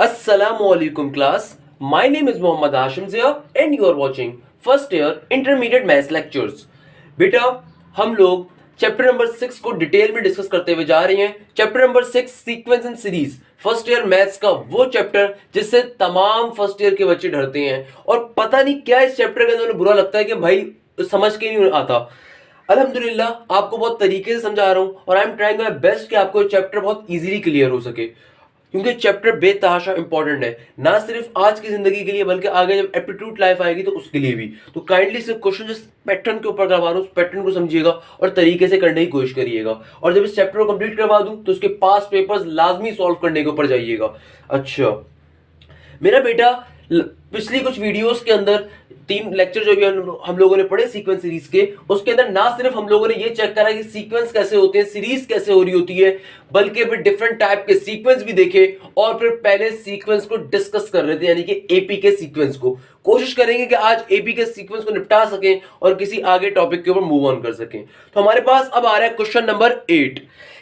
Assalamualaikum class. My name is Mohammad Hashim Zia and you are watching first year intermediate maths lectures. बेटा हम लोग chapter number 6 को detail में discuss करते हुए जा रहे हैं. Chapter number 6 sequence and series first year maths का वो चैप्टर जिससे तमाम फर्स्ट ईयर के बच्चे डरते हैं और पता नहीं क्या इस चैप्टर के अंदर बुरा लगता है कि भाई समझ के नहीं आता. अल्हम्दुलिल्लाह आपको बहुत तरीके से समझा रहा हूं और I am trying my best कि आपको चैप्टर बहुत इजीली क्लियर हो सके, क्योंकि चैप्टर बेतहाशा इंपॉर्टेंट है ना सिर्फ आज की जिंदगी के लिए बल्कि आगे जब एप्टीट्यूड लाइफ आएगी तो उसके लिए भी. तो काइंडली से क्वेश्चन जिस पैटर्न के ऊपर करवा रहा हूं उस पैटर्न को समझिएगा और तरीके से करने की कोशिश करिएगा. और जब इस चैप्टर को कंप्लीट करवा दूं तो उसके पास पेपर्स लाजमी सॉल्व करने के ऊपर जाइएगा. अच्छा मेरा बेटा पिछली कुछ वीडियोस के अंदर 3 लेक्चर जो भी हम लोगों ने पढ़े सीक्वेंस सीरीज के, उसके अंदर ना सिर्फ हम लोगों ने ये चेक करा कि सीक्वेंस कैसे होते हैं, सीरीज कैसे हो रही होती है, बल्कि फिर डिफरेंट टाइप के सीक्वेंस भी देखे और फिर पहले सीक्वेंस को डिस्कस कर रहे थे, यानी कि एपी के सीक्वेंस को. कोशिश करेंगे कि आज एपी के सीक्वेंस को निपटा सकें और किसी आगे टॉपिक के ऊपर मूव ऑन कर सकें. तो हमारे पास अब आ रहा है क्वेश्चन नंबर 8.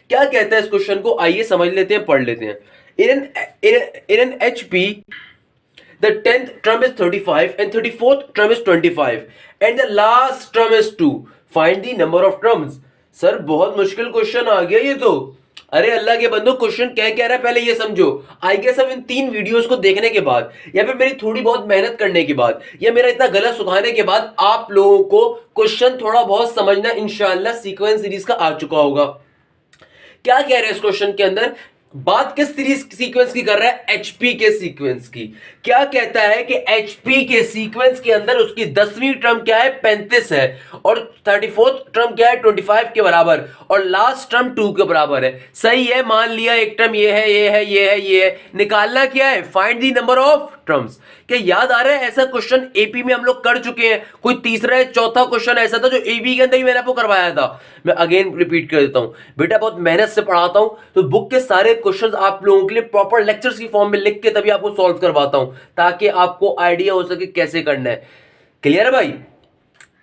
क्या कहता है इस क्वेश्चन को, आइए समझ लेते हैं, पढ़ लेते हैं. in an HP the 10th term is 35 and 34th term is 25 and the last term is 2. Find the number of terms. Sir बहुत मुश्किल क्वेश्चन आ गया ये तो. अरे अल्लाह के बंदो क्वेश्चन क्या कह रहा है पहले ये समझो. आई गेस अब इन 3 वीडियोस को देखने के बाद या फिर मेरी थोड़ी बहुत मेहनत करने के बाद या मेरा इतना गला सुखाने के बाद आप लोगों को क्वेश्चन थोड़ा बहुत समझना इंशाल्लाह सीक्वेंस सीरीज का आ चुका होगा. क्या कह रहे हैं इस क्वेश्चन के अंदर, बात किस सीरीज सीक्वेंस की कर रहा है, एचपी के सीक्वेंस की. क्या कहता है कि एचपी के सीक्वेंस के अंदर उसकी 10वीं टर्म क्या है, 35 है और 34th टर्म क्या है, 25 के बराबर और लास्ट टर्म 2 के बराबर है. सही है, मान लिया एक टर्म ये है, ये है, ये है, ये है. निकालना क्या है, find the number of terms. क्या याद आ रहा है ऐसा क्वेश्चन एपी में हम लोग कर चुके हैं. कोई तीसरा या चौथा क्वेश्चन ऐसा था जो एपी के अंदर ही मैंने आपको करवाया था. मैं अगेन रिपीट कर देता हूं, बेटा बहुत मेहनत से पढ़ाता हूं तो बुक के सारे क्वेश्चंस आप लोगों के लिए प्रॉपर लेक्चर्स की फॉर्म में लिख के तभी आपको सॉल्व करवाता हूं ताकि आपको आइडिया हो सके कैसे करना है. क्लियर है भाई.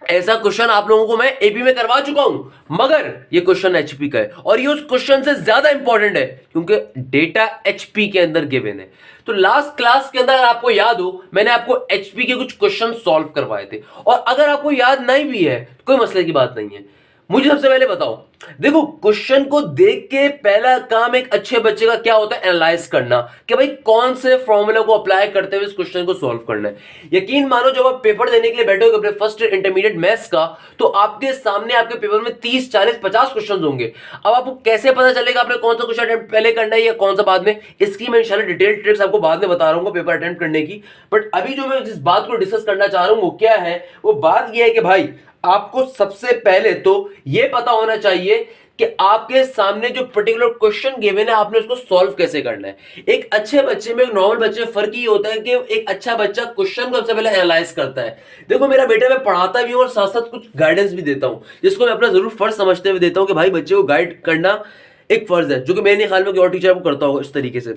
ऐसा क्वेश्चन आप लोगों को मैं एपी में करवा चुका हूं, मगर ये क्वेश्चन एचपी का है और ये उस क्वेश्चन से ज्यादा इंपॉर्टेंट है क्योंकि डेटा एचपी के अंदर गिवन है. तो लास्ट क्लास के अंदर आपको याद हो मैंने आपको एचपी के कुछ क्वेश्चन सॉल्व करवाए थे और अगर आपको याद नहीं भी है तो कोई मसले की बात नहीं है. मुझे सबसे पहले बताओ, देखो क्वेश्चन को देख के पहला काम एक अच्छे बच्चे का क्या होता है, एनालाइज करना कि भाई कौन से फॉर्मूला को अप्लाई करते हुए इस क्वेश्चन को सॉल्व करना है. यकीन मानो जब आप पेपर देने के लिए बैठोगे अपने फर्स्ट इंटरमीडिएट मैथ्स का तो आपके सामने आपके पेपर में 30 40 50 क्वेश्चन होंगे. अब आपको कैसे पता चलेगा आपने कौन सा क्वेश्चन अटेम्प्ट पहले करना है या कौन सा बाद में, इसकी मैं इंशाल्लाह डिटेल ट्रिक्स आपको बाद में बता रहा हूँ पेपर अटेम्प्ट करने की. बट अभी जो मैं जिस बात को डिस्कस करना चाह रहा हूँ वो क्या है, वो बात यह है कि भाई आपको सबसे पहले तो यह पता होना चाहिए कि आपके सामने जो पर्टिकुलर क्वेश्चन गिवन है आपने उसको सॉल्व कैसे करना है. एक अच्छे बच्चे में एक नॉर्मल बच्चे में फर्क ये होता है कि एक अच्छा बच्चा क्वेश्चन को सबसे पहले एनालाइज करता है. देखो मेरा बेटा मैं पढ़ाता भी हूं और साथ साथ कुछ गाइडेंस भी देता हूं जिसको मैं अपना जरूर फर्ज समझते हुए देता हूं कि भाई बच्चे को गाइड करना एक फर्ज है, जो कि मेरे ख्याल में और टीचर को करता होगा इस तरीके से.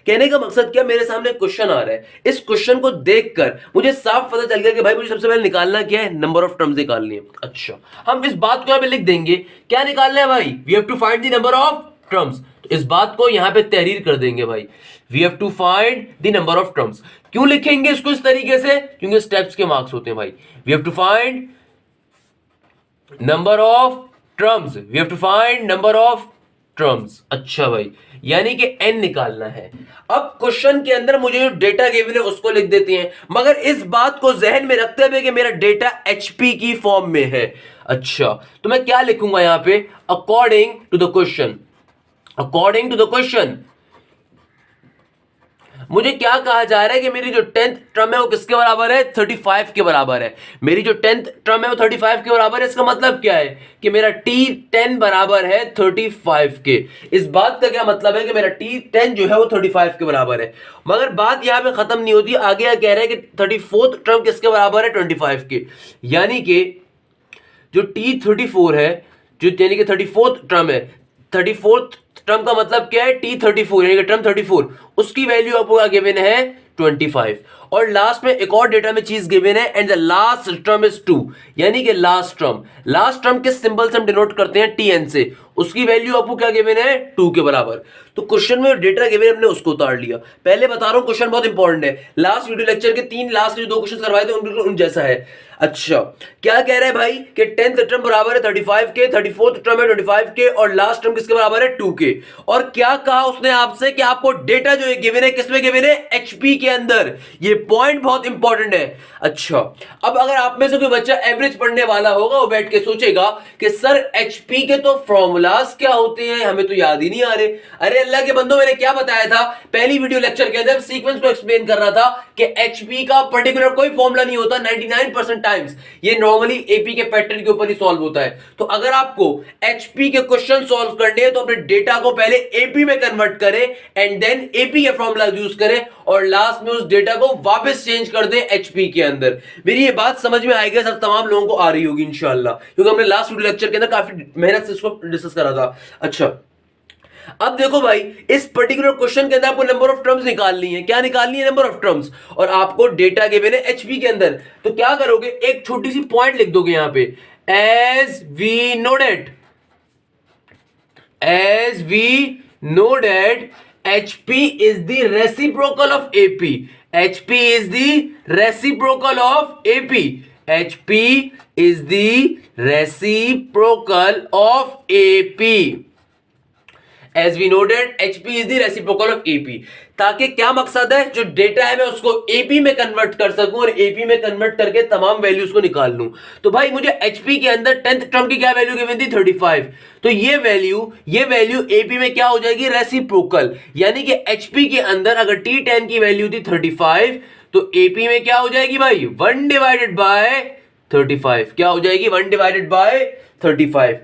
कहने का मकसद क्या, मेरे सामने क्वेश्चन आ रहा है, इस क्वेश्चन को देखकर मुझे साफ पता चल गया कि भाई मुझे सबसे पहले निकालना क्या है, नंबर ऑफ टर्म्स निकालनी है. अच्छा हम इस बात को यहां पे लिख देंगे, क्या निकालना है भाई, we have to find the number of terms. तो इस बात को यहां पे तहरीर कर देंगे भाई, we have to find the number of terms. क्यों लिखेंगे इसको इस तरीके से, क्योंकि स्टेप्स के मार्क्स होते हैं भाई. We have to find number of terms, we have to find number of terms. अच्छा भाई यानी कि n निकालना है. अब क्वेश्चन के अंदर मुझे जो डेटा गिवन है उसको लिख देते हैं, मगर इस बात को जहन में रखते हुए कि मेरा डेटा एचपी की फॉर्म में है. अच्छा तो मैं क्या लिखूंगा यहां पे, according to the question. According to the question मुझे क्या कहा जा रहा है कि मेरी जो 10th टर्म है वो किसके बराबर है, 35 के बराबर है. मेरी जो 10th टर्म है वो 35 के बराबर है. इसका मतलब क्या है कि मेरा T10 बराबर है 35 के. इस बात का क्या मतलब है कि मेरा T10 जो है वो 35 के बराबर है. मगर बात यहां पे खत्म नहीं होती, आगे कह रहा है कि 34th टर्म किसके बराबर है, 25 के. यानी कि जो T34 है, जो यानी कि 34th टर्म है, 34th टर्म का मतलब क्या है, T34 यानी कि टर्म 34, उसकी वैल्यू आपको गिवन है 25 और लास्ट में एक और डेटा में चीज गिवन है and the last term is 2, यानी कि लास्ट टर्म किस सिंबल से हम डिनोट करते हैं, tn से, उसकी वैल्यू आपको क्या गिवन है 2 के बराबर। तो क्वेश्चन में डेटा गिवन है, हमने उसको उतार लिया। पहले बता रहा हूं क्वेश्चन बहुत इंपॉर्टेंट है, लास्ट वीडियो लेक्चर के लास्ट के जो 2 क्वेश्चन करवाए थे उन जैसा है। अच्छा क्या कह रहा है भाई कि 10th टर्म बराबर है 35 के, 34th टर्म है 25 के और लास्ट टर्म किसके बराबर है 2 के। और क्या कहा उसने आपसे कि आपको डेटा जो है गिवन है किसमें गिवन है, एचपी के अंदर। ये पॉइंट बहुत इंपॉर्टेंट है। अच्छा अब अगर आप में से कोई बच्चा एवरेज पढ़ने वाला होगा वो बैठ के सोचेगा कि सर एचपी के तो फॉर्मूलाज क्या होते हैं, हमें तो याद ही नहीं आ रहे। अरे अल्लाह के बंदो, मैंने क्या बताया था पहली वीडियो लेक्चर के अंदर, सीक्वेंस को एक्सप्लेन कर रहा था कि एचपी का पर्टिकुलर कोई फॉर्मूला नहीं होता 99% टाइम्स, ये नॉर्मली एपी के पैटर्न के ऊपर ही सॉल्व होता है। तो अगर आपको एचपी के क्वेश्चन सॉल्व करने हैं तो अपने डेटा को पहले एपी में कन्वर्ट करें एंड देन एपी के फॉर्मूला यूज करें और लास्ट में उस डेटा को वापस चेंज कर दें एचपी के अंदर। मेरी ये बात समझ में आएगी, सब तमाम लोगों को आ रही होगी इंशाल्लाह, क्योंकि हमने लास्ट वीडियो लेक्चर के अंदर काफी मेहनत से इसको डिस्कस करा था। अच्छा अब देखो भाई, इस पर्टिकुलर क्वेश्चन के अंदर आपको नंबर ऑफ टर्म्स निकालनी है। क्या निकालनी है, नंबर ऑफ टर्म्स, और आपको डेटा गिवन है एचपी के अंदर। तो क्या करोगे, एक छोटी सी पॉइंट लिख दोगे यहां पे, as we know that HP is the reciprocal of AP, HP is the reciprocal of AP, HP is the reciprocal of AP, as we noted HP is the reciprocal of AP। ताकि क्या मकसद है, जो data है मैं उसको AP में convert कर सकूं और AP में कन्वर्ट करके तमाम वैल्यूज को निकाल लूं। तो भाई मुझे HP के अंदर 10th टर्म की क्या वैल्यू गिवन थी 35, तो ये वैल्यू AP में क्या हो जाएगी, रेसिप्रोकल, यानी कि HP के अंदर अगर T10 की वैल्यू थी 35 तो AP में क्या हो जाएगी भाई 1 डिवाइडेड बाय 35, क्या हो जाएगी 1 डिवाइडेड बाय 35।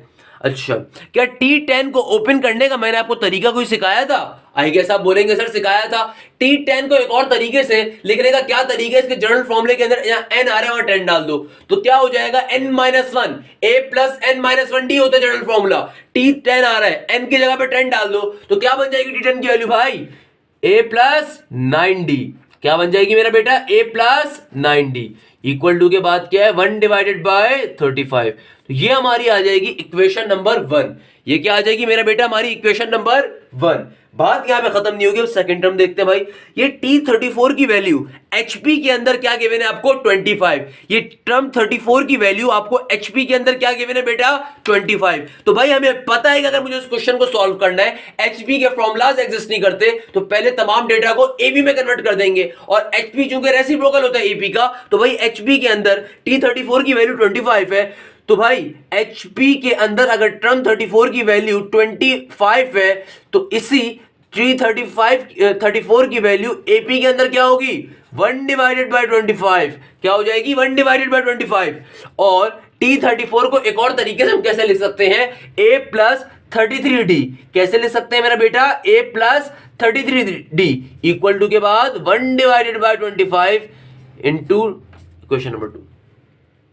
अच्छा क्या T10 को ओपन करने का मैंने आपको तरीका कोई सिखाया था? आई गेस आप बोलेंगे सर सिखाया था। T10 को एक और तरीके से लिखने का क्या तरीका है, इसके जनरल फॉर्मूले के अंदर यहाँ n आ रहा है वहां 10 डाल दो तो क्या हो जाएगा n-1, a प्लस n-1d होता है जनरल फॉर्मूला। T10 आ रहा है, n की जगह पे 10 डाल दो तो क्या बन जाएगी T10 की वैल्यू भाई a प्लस 9d, क्या बन जाएगी मेरा बेटा a plus 9d equal to के बाद क्या है 1 डिवाइडेड बाय 35। तो ये हमारी आ जाएगी इक्वेशन नंबर 1। ये क्या आ जाएगी मेरा बेटा, हमारी इक्वेशन नंबर 1। बात यहां पे खत्म नहीं होगी, अब सेकंड टर्म देखते हैं भाई। ये T34 की वैल्यू HP के अंदर क्या गिवन है आपको 25, ये टर्म 34 की वैल्यू आपको HP के अंदर क्या गिवन है बेटा 25। तो भाई हमें पता है कि अगर मुझे इस क्वेश्चन को सॉल्व करना है, HP के फॉर्मूलाज एग्जिस्ट नहीं करते, तो पहले तमाम डेटा को AB में कन्वर्ट कर देंगे और HP चूंकि रेसिप्रोकल होता है AP का, तो भाई HP के अंदर T34 की वैल्यू 25 है, तो भाई HP के अंदर अगर टर्म 34 की वैल्यू 25 है तो इसी T34 की वैल्यू AP के अंदर क्या होगी 1 डिवाइडेड बाय 25, क्या हो जाएगी 1 डिवाइडेड बाय 25। और T34 को एक और तरीके से हम कैसे लिख सकते हैं, A प्लस 33D, कैसे लिख सकते हैं मेरा बेटा A plus 33D equal to के बाद 1 divided by 25 into question number 2।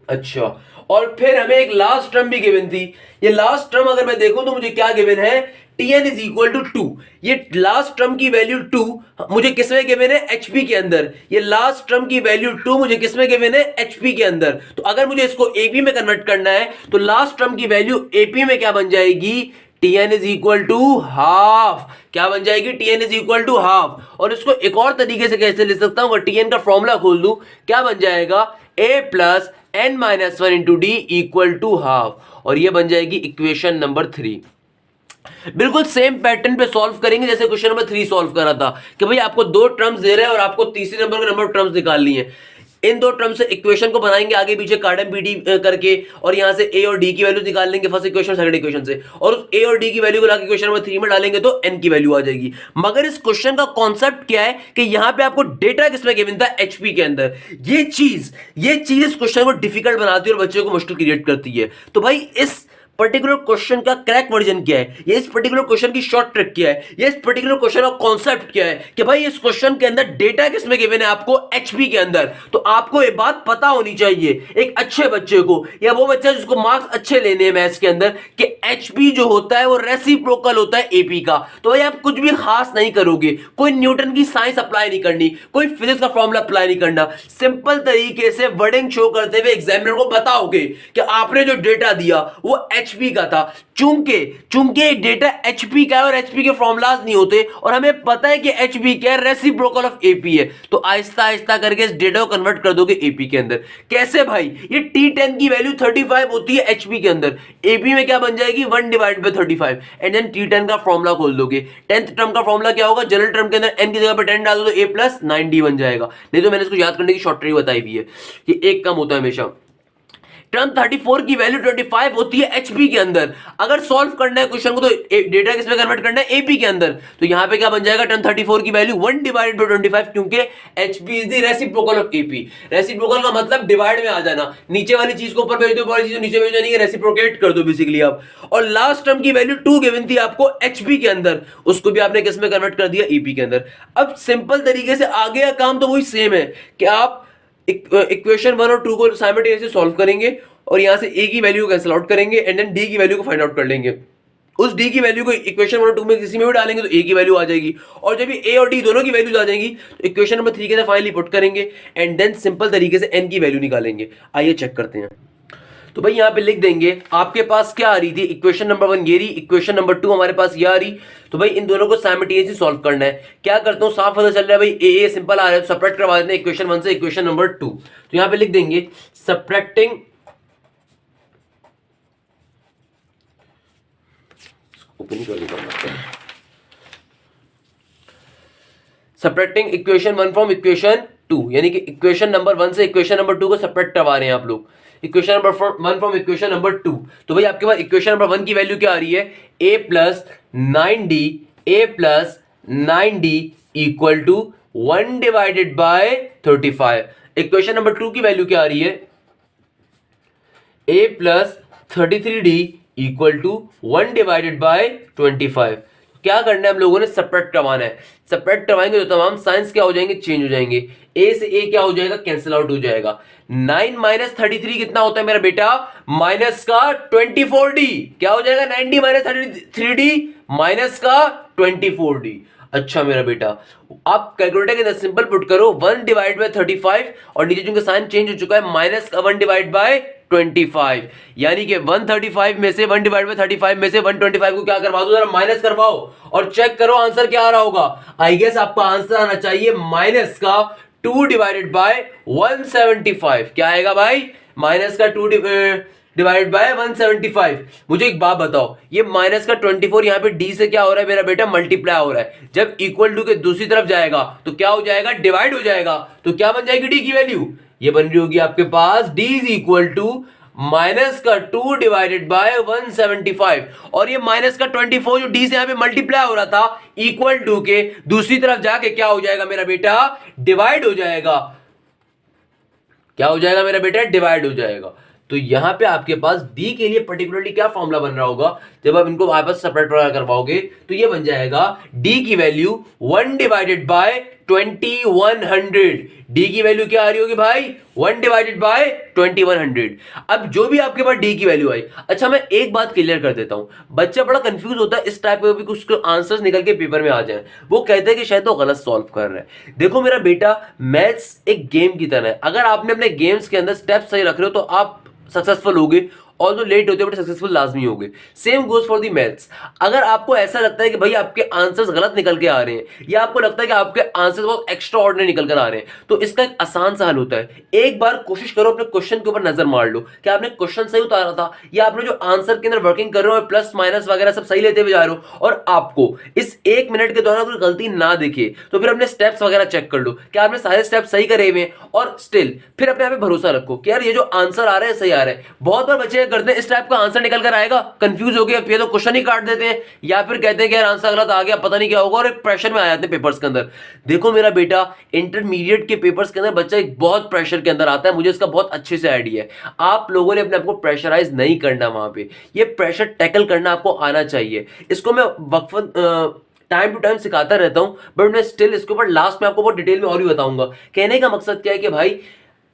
अच्छा और फिर हमें एक लास्ट टर्म भी गिवन थी। ये लास्ट टर्म अगर मैं देखूं तो मुझे क्या गिवन है, Tn इज इक्वल टू 2। ये लास्ट टर्म की वैल्यू 2 मुझे किसमें गिवन है HP के अंदर, ये लास्ट टर्म की वैल्यू 2 मुझे किसमें गिवन है HP के अंदर। तो अगर मुझे इसको AP में कन्वर्ट करना है तो लास्ट टर्म की वैल्यू AP में क्या बन जाएगी, Tn is equal to half, क्या बन जाएगी Tn is equal to half. और इसको एक और तरीके से कैसे लिख सकता हूं, अगर Tn का फॉर्मूला खोल दूं क्या बन जाएगा A plus n-1 into D equal to half, और ये बन जाएगी इक्वेशन नंबर 3। बिल्कुल सेम पैटर्न पे सॉल्व करेंगे जैसे क्वेश्चन नंबर 3 सॉल्व करा था कि भाई आपको 2 टर्म्स दे रहे हैं और आपको तीसरे नंबर का नंबर ऑफ टर्म्स निकालनी है। इन 2 टर्म से इक्वेशन को बनाएंगे आगे पीछे कार्डन पीडी करके और यहां से a और d की वैल्यू निकाल लेंगे फर्स्ट इक्वेशन सेकंड इक्वेशन से, और उस a और d की वैल्यू को लाके इक्वेशन नंबर 3 में डालेंगे तो n की वैल्यू आ जाएगी। मगर इस क्वेश्चन का कॉन्सेप्ट क्या है कि यहां पे आपको डेटा किसमें गिवन था HP के अंदर। ये चीज इस क्वेश्चन को डिफिकल्ट बनाती है और बच्चों को मुश्किल क्रिएट करती है। तो भाई इस पर्टिकुलर क्वेश्चन का क्रैक वर्जन क्या है, ये इस पर्टिकुलर क्वेश्चन की शॉर्ट ट्रिक क्या है, ये इस पर्टिकुलर क्वेश्चन का कॉन्सेप्ट क्या है कि भाई इस क्वेश्चन के अंदर डेटा किसमें गिवन है आपको, एचपी के अंदर। तो आपको ये बात पता होनी चाहिए एक अच्छे बच्चे को, या वो बच्चा जिसको मार्क्स अच्छे लेने हैं मैथ्स के अंदर, कि एचपी जो होता है वो रेसिप्रोकल होता है एपी का। तो भाई आप कुछ भी खास नहीं करोगे, कोई न्यूटन की साइंस अप्लाई नहीं करनी, कोई फिजिक्स का फॉर्मूला अप्लाई नहीं करना, सिंपल तरीके से वर्डिंग शो करते हुए एग्जामिनर को बताओगे कि आपने जो डेटा दिया वो एचपी का था। चूंकि डेटा एचपी का है और एचपी के फॉर्मूलाज नहीं होते, और हमें पता है कि एचपी क्या है, रेसिप्रोकल ऑफ एपी है, तो आहिस्ता आहिस्ता करके इस डेटा को कन्वर्ट कर दोगे एपी के अंदर। कैसे भाई, ये T10 की वैल्यू 35 होती है एचपी के अंदर, एपी में क्या बन जाएगी 1 divide bye 35, and then T10 का फॉर्मूला खोल दोगे। 10th टर्म का फॉर्मूला क्या होगा, जनरल टर्म के अंदर n की जगह पर 10 डाल दो तो a प्लस 9d बन जाएगा। नहीं तो मैंने इसको याद करने की शॉर्ट ट्रिक बताई हुई है कि एक कम होता है हमेशा। टर्म 34 की वैल्यू 25 होती है एचपी के अंदर। अगर सॉल्व करना है क्वेश्चन को तो डेटा किस में कन्वर्ट करना है, एपी के अंदर। तो यहां पे क्या बन जाएगा, टर्म 34 की वैल्यू 1 डिवाइडेड बाय 25, क्योंकि HP is the reciprocal of AP. Reciprocal का मतलब डिवाइड में आ जाना, नीचे वाली चीज को ऊपर भेज दो, ऊपर वाली चीज को नीचे भेज दो, नहीं रेसिप्रोकेट कर दो बेसिकली आप। और लास्ट टर्म की वैल्यू 2 गिवन थी आपको एचपी के अंदर, उसको भी आपने किस में कन्वर्ट कर दिया, ईपी के अंदर। अब सिंपल तरीके से आगे का काम तो वही सेम है कि आप इक्वेशन 1 और 2 को साइमल्टेनियसली सॉल्व करेंगे और यहां से ए की वैल्यू को कैंसिल आउट करेंगे, एंड देन डी की वैल्यू को फाइंड आउट कर लेंगे। उस डी की वैल्यू को इक्वेशन 1 और 2 में किसी में भी डालेंगे तो ए की वैल्यू आ जाएगी, और जब ए और डी दोनों की वैल्यूज आ जाएंगी तो इक्वेशन नंबर 3 के साथ फाइनली पुट करेंगे, एंड देन सिंपल तरीके से एन की वैल्यू निकालेंगे। आइए चेक करते हैं। तो भाई यहां पे लिख देंगे आपके पास क्या आ रही थी, इक्वेशन नंबर 1 ये रही, इक्वेशन नंबर 2 हमारे पास ये आ रही। तो भाई इन दोनों को साइमल्टेनियसली सॉल्व करना है। क्या करता हूं, साफ पता चल रहा है भाई ए सिंपल आ रहा है, तो सब्ट्रैक्ट करवा देते हैं इक्वेशन 1 से इक्वेशन नंबर 2। तो यहां पे लिख देंगे subtracting subtracting equation 1 from equation 2, यानी कि इक्वेशन नंबर 1 से इक्वेशन नंबर 2 को सब्ट्रैक्ट करवा रहे हैं आप लोग, equation number 1 from equation number 2। तो भाई आपके पास इक्वेशन नंबर 1 की वैल्यू क्या आ रही है, a plus 9d equal to 1 divided by 35। Equation number 2 की वैल्यू क्या आ रही है, a plus 33d equal to 1 divided by 25। क्या करना है हम लोगों ने, सब्ट्रैक्ट करवाना है। सब्ट्रैक्ट करवाएंगे तो तमाम साइंस क्या हो जाएंगे, चेंज हो जाएंगे, ए से ए क्या हो जाएगा, कैंसिल आउट हो जाएगा। 9 माइनस 33 कितना होता है मेरा बेटा, माइनस का 24d, क्या हो जाएगा 90 माइनस 33d माइनस का 24d। अच्छा मेरा बेटा, आप कैलकुलेटर के अंदर सिंपल पुट करो 1 डिवाइड बाय 35, और नीचे चूंकि साइन चेंज हो चुका है माइनस का 1 डिवाइड बाय 25, यानी कि 135 में से 1 डिवाइड बाय 35 में से 125 को क्या करवा दो, जरा माइनस करवाओ और चेक करो आंसर क्या आ रहा होगा। आई गेस आपका आंसर आना चाहिए माइनस का 2 डिवाइडेड बाय 175। क्या आएगा भाई, माइनस का 2 डिवाइड बाय 175। मुझे एक बात बताओ, ये माइनस का 24 यहाँ पे डी से क्या हो रहा है मेरा बेटा, मल्टीप्लाई हो रहा है। जब इक्वल टू के दूसरी तरफ जाएगा तो क्या हो जाएगा, डिवाइड हो जाएगा। तो क्या बन जाएगी डी की वैल्यू, ये बन रही होगी आपके पास D is equal to minus का 2 डिवाइडेड बाय 175, और ये माइनस का 24 जो डी से यहां पे मल्टीप्लाई हो रहा था इक्वल टू के दूसरी तरफ जाके क्या हो जाएगा मेरा बेटा, डिवाइड हो जाएगा। क्या हो जाएगा मेरा बेटा, डिवाइड हो जाएगा। तो यहां पे आपके पास डी के लिए पर्टिकुलरली क्या फॉर्मूला बन रहा होगा, जब आप इनको वापस सेपरेट करवाओगे तो ये बन जाएगा डी की वैल्यू 1 डिवाइडेड बाय 2100। डी की वैल्यू क्या आ रही होगी भाई, 1 डिवाइडेड बाय 2100। अब जो भी आपके पास डी की वैल्यू आई, अच्छा मैं एक बात क्लियर कर देता हूं, बच्चा बड़ा कंफ्यूज होता है इस टाइप के भी, कुछ आंसर्स निकल के पेपर में आ जाए, वो कहते हैं कि शायद वो गलत सॉल्व कर रहे हैं। देखो मेरा बेटा, मैथ्स एक गेम की तरह है, अगर आपने अपने गेम्स के अंदर स्टेप सही रख रहे हो तो आप सक्सेसफुल होगे, और जो लेट होते हैं बट सक्सेसफुल लाजमी होंगे। Same goes for the maths. अगर आपको ऐसा लगता है कि भाई आपके आंसर्स गलत निकल के आ रहे हैं, या आपको लगता है कि आपके आंसर्स बहुत एक्स्ट्रा ऑर्डिनरी निकल कर आ रहे हैं, तो इसका एक आसान सा हल होता है। एक बार कोशिश करो अपने क्वेश्चन के ऊपर नजर मार लो कि आपने क्वेश्चन सही उतारा था, या आपने जो आंसर के अंदर वर्किंग कर रहे हो प्लस माइनस वगैरह सब सही लेते हुए जा रहे हो, और आपको इस 1 मिनट के दौरान कोई गलती ना दिखे, तो फिर अपने स्टेप्स वगैरह चेक कर लो कि आपने सारे स्टेप सही करे हुए, और स्टिल फिर अपने आप पे भरोसा रखो कि यार ये जो आंसर आ रहा है सही आ रहा है। बहुत बार बच्चे करते हैं, इस टाइप का आंसर निकल कर आएगा, कंफ्यूज हो गया, फिर तो क्वेश्चन ही काट देते हैं, या फिर कहते हैं कि यार आंसर गलत आ गया, पता नहीं क्या होगा, और एक प्रेशर में आ जाते हैं पेपर्स के अंदर। देखो मेरा बेटा, इंटरमीडिएट के पेपर्स के अंदर बच्चा एक बहुत प्रेशर के अंदर आता है, मुझे इसका बहुत अच्छे से आइडिया है। आप लोगों ने अपने आप को प्रेशराइज नहीं करना, वहां पे ये प्रेशर टैकल करना आपको आना चाहिए। इसको मैं वक्फन टाइम टू टाइम सिखाता रहता हूं, बट मैं स्टिल इसके ऊपर लास्ट में आपको बहुत डिटेल में और भी बताऊंगा। कहने का मकसद क्या है कि भाई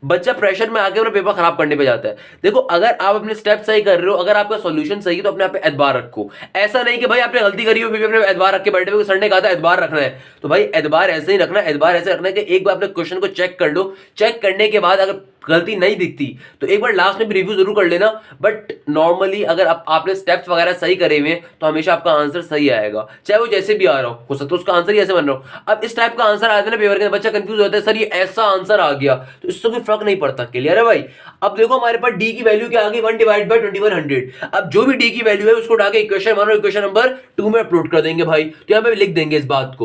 बच्चा प्रेशर में आके अपना पेपर खराब करने पे जाता है। देखो अगर आप अपने स्टेप सही कर रहे हो, अगर आपका सॉल्यूशन सही है, तो अपने आप पे एतबार रखो। ऐसा नहीं कि भाई आपने गलती करी हो फिर भी अपने एतबार रख के बैठे हुए, सर ने कहा था एतबार रखना है, तो भाई एतबार ऐसे ही रखना है। एतबार ऐसे रखना है कि एक बार अपने क्वेश्चन को चेक कर लो, चेक करने के बाद अगर गलती नहीं दिखती तो एक बार लास्ट में भी रिव्यू जरूर कर लेना। बट नॉर्मली अगर आपने स्टेप्स वगैरह सही करे हुए हैं तो हमेशा आपका आंसर सही आएगा, चाहे वो जैसे भी आ रहा हो सकता है उसका आंसर ही ऐसे बन रहा हो। अब इस टाइप का आंसर आता है ना पेपर के, बच्चा कंफ्यूज होता है, सर ये ऐसा आंसर आ गया, तो इससे कोई फर्क नहीं पड़ता। क्लियर है भाई? अब देखो हमारे पास डी की वैल्यू क्या आ गई, 1/2100। अब जो भी डी की वैल्यू है उसको उठा के इक्वेशन 1 और इक्वेशन नंबर 2 में अपलोड कर देंगे भाई। तो यहां पे लिख देंगे इस बात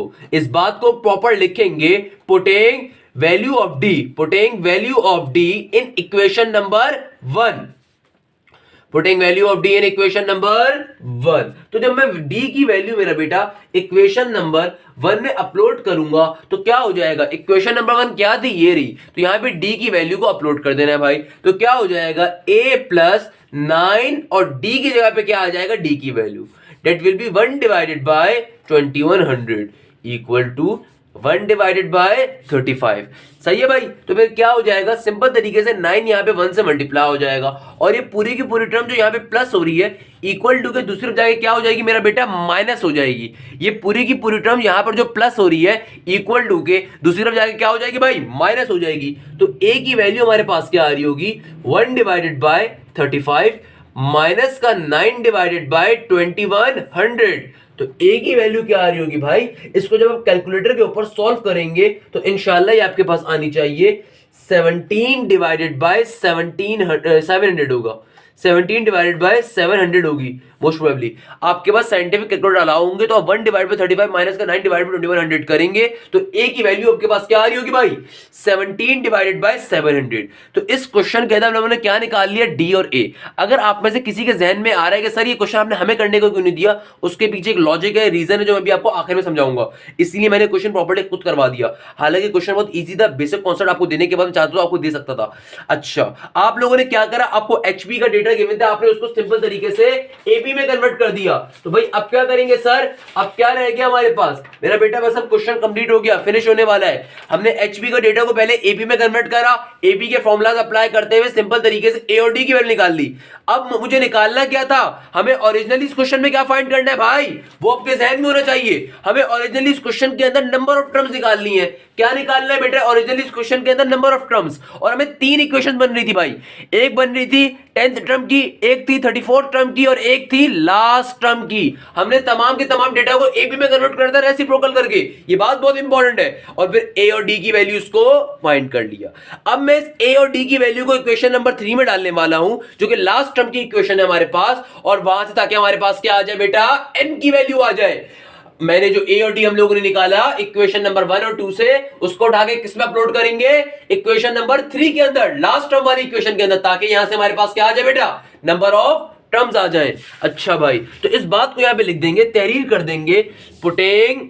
को प्रॉपर लिखेंगे, putting value of d, putting value of d in equation number 1, putting value of d in equation number 1। तो जब मैं d की वैल्यू मेरा बेटा इक्वेशन नंबर 1 में अपलोड करूंगा तो क्या हो जाएगा, इक्वेशन नंबर 1 क्या थी, ये रही, तो यहां पे d की वैल्यू को अपलोड कर देना है भाई। तो क्या हो जाएगा, a प्लस 9 और d की जगह पे क्या आ जाएगा, d की value, that will be 1/2100 equal to 1/35। सही है भाई? तो फिर क्या हो जाएगा, सिंपल तरीके से 9 यहां पे 1 से मल्टीप्लाई हो जाएगा, और ये पूरी की पूरी टर्म जो यहां पे प्लस हो रही है इक्वल टू के दूसरी तरफ जाके क्या हो जाएगी मेरा बेटा, माइनस हो जाएगी। ये पूरी की पूरी टर्म यहां पर जो प्लस हो रही है इक्वल टू के दूसरी तरफ जाके क्या हो जाएगी भाई, माइनस हो जाएगी। तो a की वैल्यू हमारे पास क्या आ रही होगी, 1/35 माइनस का 9/2100। तो a की वैल्यू क्या आ रही होगी भाई, इसको जब आप कैलकुलेटर के ऊपर सॉल्व करेंगे तो इंशाल्लाह ये आपके पास आनी चाहिए 17/700 होगा, 17/700 होगी मोस्ट प्रोबेबली। आपके पास साइंटिफिक कैलकुलेटर अलाउ होंगे तो आप 1/35 माइनस का 9/2100 करेंगे तो a की वैल्यू आपके पास क्या आ रही होगी भाई, 17/700। तो इस क्वेश्चन के अंदर हम लोगों ने क्या निकाल लिया, d और a। अगर आप में से किसी के जहन में आ रहा है कि सर ये क्वेश्चन आपने हमें करने को क्यों नहीं दिया, उसके पीछे एक लॉजिक है, रीजन है, जो मैं भी आपको आखिर में समझाऊंगा, इसलिए मैंने क्वेश्चन प्रॉपर्ली खुद करवा दिया। हालांकि क्वेश्चन बहुत ईजी था, बेसिक कॉन्सेप्ट आपको देने के बाद चाहता तो आपको दे सकता था। अच्छा, आप लोगों ने क्या करा, आपको एचपी का डेटा गिवन था, आपने उसको सिंपल तरीके से एपी में कन्वर्ट कर दिया। तो भाई अब क्या करेंगे सर, अब क्या रह गया हमारे पास मेरा बेटा, बस अब क्वेश्चन कंप्लीट हो गया, फिनिश होने वाला है। हमने एचपी का डेटा को पहले एपी में कन्वर्ट करा, एपी के फॉर्मूलाज अप्लाई करते हुए सिंपल तरीके से ए और डी की वैल्यू निकाल ली। अब मुझे निकालना क्या था, हमें ओरिजिनली इस क्वेश्चन में क्या फाइंड करना है भाई, वो आपके जहन में होना चाहिए। हमें ओरिजिनली इस क्वेश्चन के अंदर नंबर ऑफ टर्म्स निकालनी है। क्या निकालना है बेटा, ओरिजिनली इस क्वेश्चन के अंदर नंबर ऑफ टर्म्स, और हमें 3 इक्वेशन बन रही थी भाई। एक बन रही थी 10th टर्म की, एक थी 34th टर्म की, और एक थी लास्ट टर्म की। हमने तमाम के तमाम डेटा को एबी में कन्वर्ट करता है रेसिप्रोकल करके, ये बात बहुत इंपॉर्टेंट है। और फिर ए और डी की वैल्यूज को फाइंड कर लिया। अब मैं इस ए और डी की वैल्यू को इक्वेशन नंबर 3 में डालने वाला हूं, जो कि लास्ट टर्म की इक्वेशन है हमारे पास, और वहां से ताकि हमारे पास क्या आ जाए बेटा, एन की वैल्यू आ जाए। मैंने जो ए और डी हम लोगों ने निकाला इक्वेशन नंबर 1 और 2 से, उसको उठा के किस में अपलोड करेंगे, इक्वेशन नंबर 3 के अंदर, लास्ट टर्म वाली इक्वेशन के अंदर, ताकि यहां से हमारे पास क्या आ जाए बेटा, नंबर ऑफ टर्म्स आ जाए। अच्छा भाई, तो इस बात को यहां पे लिख देंगे, तहरीर कर देंगे, पुटिंग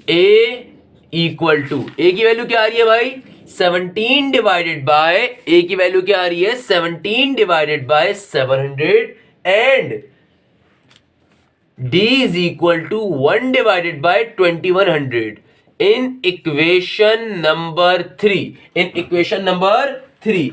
ए इक्वल टू, ए की वैल्यू क्या आ रही है भाई, 17 डिवाइडेड बाय, ए की वैल्यू क्या आ रही है, 17 divided by 700, and d is equal to 1 divided by 2100 in equation number 3, in equation number 3।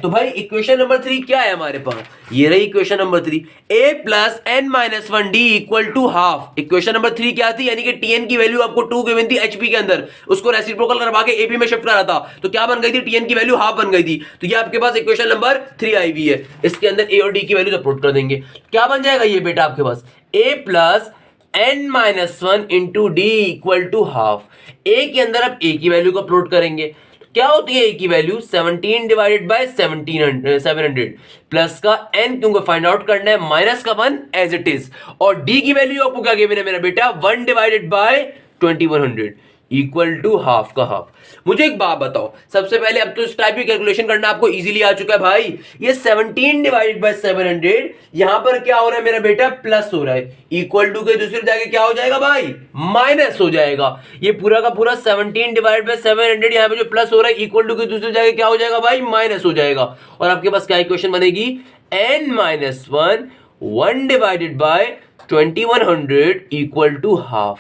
तो भाई इक्वेशन नंबर 3 क्या है हमारे पास, ये रही equation number 3, a plus n minus 1d equal to half. Equation number 3 क्या थी, यानी कि tn की वैल्यू आपको 2 गिवन थी एचपी के अंदर, उसको रेसिप्रोकल करवा के एपी में शिफ्ट करा था, तो क्या बन गई थी, tn की वैल्यू हाफ बन गई थी। तो ये आपके पास इक्वेशन नंबर 3 आई हुई है, इसके अंदर a और d की वैल्यू अपलोड कर देंगे। क्या बन जाएगा ये बेटा आपके पास, a plus n minus 1 into D equal to half. a के अंदर अब a की वैल्यू को अपलोड करेंगे, क्या होती है a की वैल्यू, 17 डिवाइडेड बाय 700 प्लस का n क्योंकि फाइंड आउट करना है, माइनस का 1 एज इट इज, और d की वैल्यू आपको क्या गिवन है मेरा बेटा, 1 divided by 2100। Equal to half का हाफ। मुझे एक बात बताओ, सबसे पहले अब तो इस टाइप की कैलकुलेशन करना आपको इजीली आ चुका है भाई। ये 17 डिवाइडेड बाय 700, यहां पर क्या हो रहा है मेरा बेटा, प्लस हो रहा है। इक्वल टू के दूसरी जाके क्या हो जाएगा भाई, माइनस हो जाएगा। ये पूरा का पूरा 17 डिवाइडेड बाय 700, यहां पे जो प्लस हो रहा है इक्वल टू के दूसरी जाके क्या हो जाएगा भाई, माइनस हो जाएगा। और आपके पास क्या इक्वेशन बनेगी, n minus 1 divided by 2100 equal to half.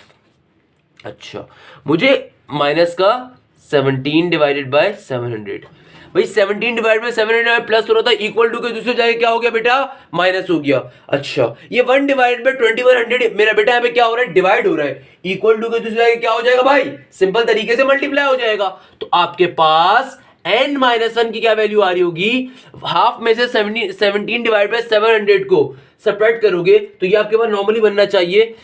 अच्छा, मुझे माइनस का 17 डिवाइडेड बाय 700, भाई 17 डिवाइड बाय 700 प्लस हो रहा था, इक्वल टू के दूसरे जगह क्या हो गया बेटा, माइनस हो गया। अच्छा, ये 1 डिवाइड बाय 2100 मेरा बेटा यहाँ पे क्या हो रहा है, डिवाइड हो रहा है। इक्वल टू के दूसरे जगह क्या हो जाएगा भाई, सिंपल तरीके से मल्टीप्लाई हो जाएगा। तो आपके पास n माइनस 1 की क्या वैल्यू आ रही होगी, हाफ में से 17 डिवाइड बाय 700 को सब्ट्रैक्ट करोगे तो ये आपके पास नॉर्मली बनना चाहिए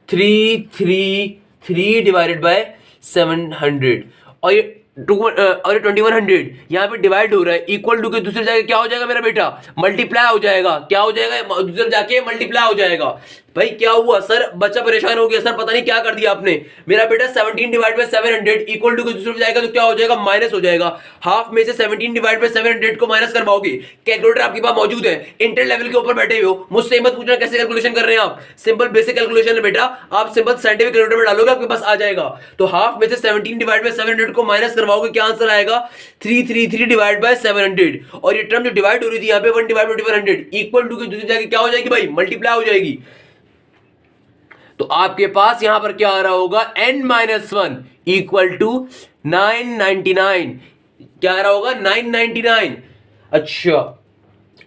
333 डिवाइडेड बाय 700, और ये 2100 यहाँ पे डिवाइड हो रहा है। इक्वल टू के दूसरे जगह क्या हो जाएगा मेरा बेटा, मल्टीप्लाई हो जाएगा। क्या हो जाएगा, दूसरे जाके मल्टीप्लाई हो जाएगा। भाई क्या हुआ सर, बच्चा परेशान हो गया सर, पता नहीं क्या कर दिया आपने। मेरा बेटा 17 डिवाइड बाय 700 इक्वल टू के दूसरे जाएगा तो क्या हो जाएगा, माइनस हो जाएगा। हाफ में से 17 डिवाइड बाय 700 को माइनस करवाओगे। कैलकुलेटर आपके पास मौजूद है, इंटर लेवल के ऊपर बैठे हो, मुझसे मत पूछना कैसे कैलकुलेशन कर रहे हैं आप। सिंपल बेसिक कैलकुलेशन है बेटा, आप सिंपल साइंटिफिक कैलकुलेटर में डालोगे आपके पास आ जाएगा। तो हाफ में से 17 डिवाइड बाय 700 को माइनस करवाओगे, क्या आंसर आएगा, 333 डिवाइड बाय 700। और ये टर्म जो डिवाइड हो रही थी यहाँ पे 1 डिवाइड बाय 2100 इक्वल टू के दूसरी जगह क्या हो जाएगी भाई, मल्टीप्लाई हो जाएगी। तो आपके पास यहां पर क्या आ रहा होगा, n माइनस 1 इक्वल टू 999, क्या आ रहा होगा, 999। अच्छा,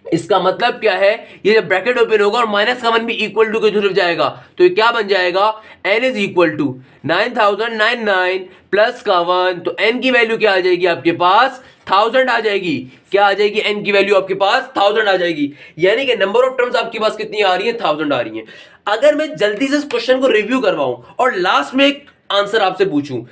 इसका मतलब क्या है, ये जब ब्रैकेट ओपन होगा और माइनस का 1 भी इक्वल टू के तरफ जाएगा तो ये क्या बन जाएगा, n is equal to 9099 plus का 1, तो n की वैल्यू क्या आ जाएगी आपके पास, 1000 आ जाएगी। क्या आ जाएगी, n की वैल्यू आपके पास 1000 आ जाएगी। यानी कि नंबर ऑफ टर्म्स आपके पास कितनी आ रही है, 1000 आ रही है। अगर मैं जल्दी से इस क्वेश्चन को रिव्यू करवाऊं और लास्ट में एक आंसर आपसे पूछूं,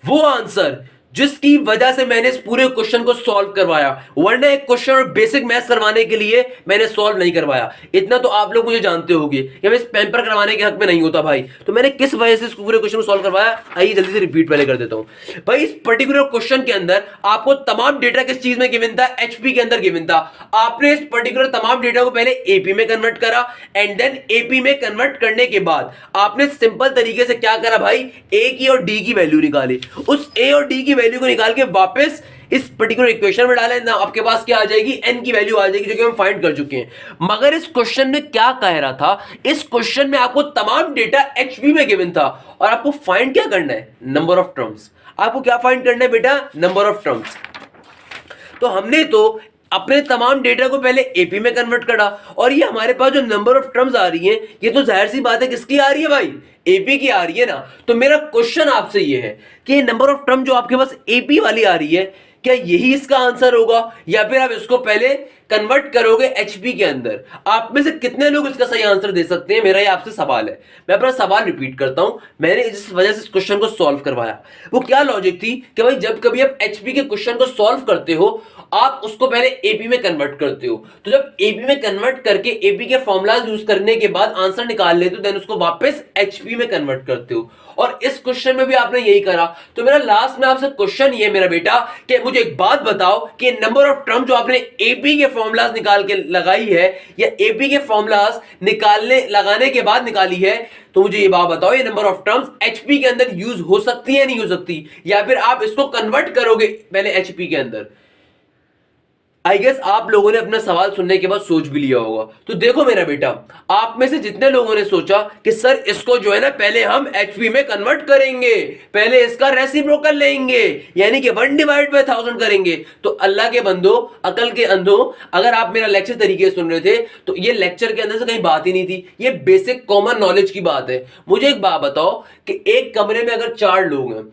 वो आंसर जिसकी वजह से मैंने इस पूरे क्वेश्चन को सॉल्व करवाया, वरना एक क्वेश्चन और बेसिक मैथ्स करवाने के लिए मैंने सॉल्व नहीं करवाया, इतना तो आप लोग मुझे जानते होंगे कि मैं इस पेन पर करवाने के हक में नहीं होता भाई। तो मैंने किस वजह से इस पूरे क्वेश्चन को सॉल्व करवाया, आइए जल्दी से रिपीट पहले कर देता हूं। भाई इस पर्टिकुलर क्वेश्चन के अंदर आपको तमाम डेटा किस चीज में गिवन था, एचपी के अंदर गिवन था। आपने इस पर्टिकुलर तमाम डेटा को पहले एपी में कन्वर्ट करा एंड देन एपी में कन्वर्ट करने के बाद आपने सिंपल तरीके से क्या करा भाई, ए की और डी की वैल्यू निकाली। उस ए और डी की वैल्यू को निकाल के वापस इस पर्टिकुलर इक्वेशन में डालें ना, आपके पास क्या आ जाएगी, n की वैल्यू आ जाएगी, जो कि हम फाइंड कर चुके हैं। मगर इस क्वेश्चन में क्या कह रहा था, इस क्वेश्चन में आपको तमाम डेटा एचपी में गिवन था और आपको फाइंड क्या करना है, नंबर ऑफ टर्म्स। आपको क्या फाइंड करना है बेटा, नंबर ऑफ टर्म्स। तो हमने तो अपने तमाम डेटा को पहले एपी में कन्वर्ट करा और ये हमारे पास जो नंबर ऑफ टर्म्स आ रही है, ये तो जाहिर सी बात है किसकी आ रही है भाई, एपी की आ रही है ना। तो मेरा क्वेश्चन आपसे ये है कि नंबर ऑफ टर्म जो आपके पास एपी वाली आ रही है, क्या यही इसका आंसर होगा या फिर आप इसको पहले कन्वर्ट करोगे एचपी के अंदर। आप में से कितने लोग इसका सही आंसर दे सकते हैं, मेरा ये आपसे सवाल है। मैं अपना सवाल रिपीट करता हूं, मैंने जिस वजह से इस क्वेश्चन को सॉल्व करवाया वो क्या लॉजिक थी कि भाई जब कभी आप एचपी के क्वेश्चन को सॉल्व करते हो आप उसको पहले एपी में कन्वर्ट करते हो। तो जब एपी में कन्वर्ट करके एपी के फॉर्मूलाज यूज करने के बाद आंसर निकाल लेते हो, देन उसको वापस एचपी में कन्वर्ट करते हो। और इस क्वेश्चन में भी आपने यही करा। तो मेरा लास्ट में आपसे क्वेश्चन ये मेरा बेटा कि मुझे एक बात बताओ कि नंबर ऑफ टर्म जो आपने एपी के फॉर्मूलाज निकाल के लगाई है या एपी के फॉर्मूलाज लगाने के बाद निकाली है, तो मुझे ये बात बताओ, ये नंबर ऑफ टर्म्स एचपी के अंदर यूज हो सकती है नहीं हो सकती, या फिर आप इसको कन्वर्ट करोगे पहले एचपी के अंदर। आई गेस आप लोगों ने अपना सवाल सुनने के बाद सोच भी लिया होगा। तो देखो मेरा बेटा, आप में से जितने लोगों ने सोचा कि सर इसको जो है ना पहले हम एचपी में कन्वर्ट करेंगे, पहले इसका रेसिप्रोकल लेंगे, यानी कि 1 डिवाइड बाय 1000 करेंगे, तो अल्लाह के बंदो, अकल के अंधो, अगर आप मेरा लेक्चर तरीके से सुन रहे थे तो ये लेक्चर के अंदर से कहीं बात ही नहीं थी, ये बेसिक कॉमन नॉलेज की बात है। मुझे एक बात बताओ कि एक कमरे में अगर 4 लोग हैं,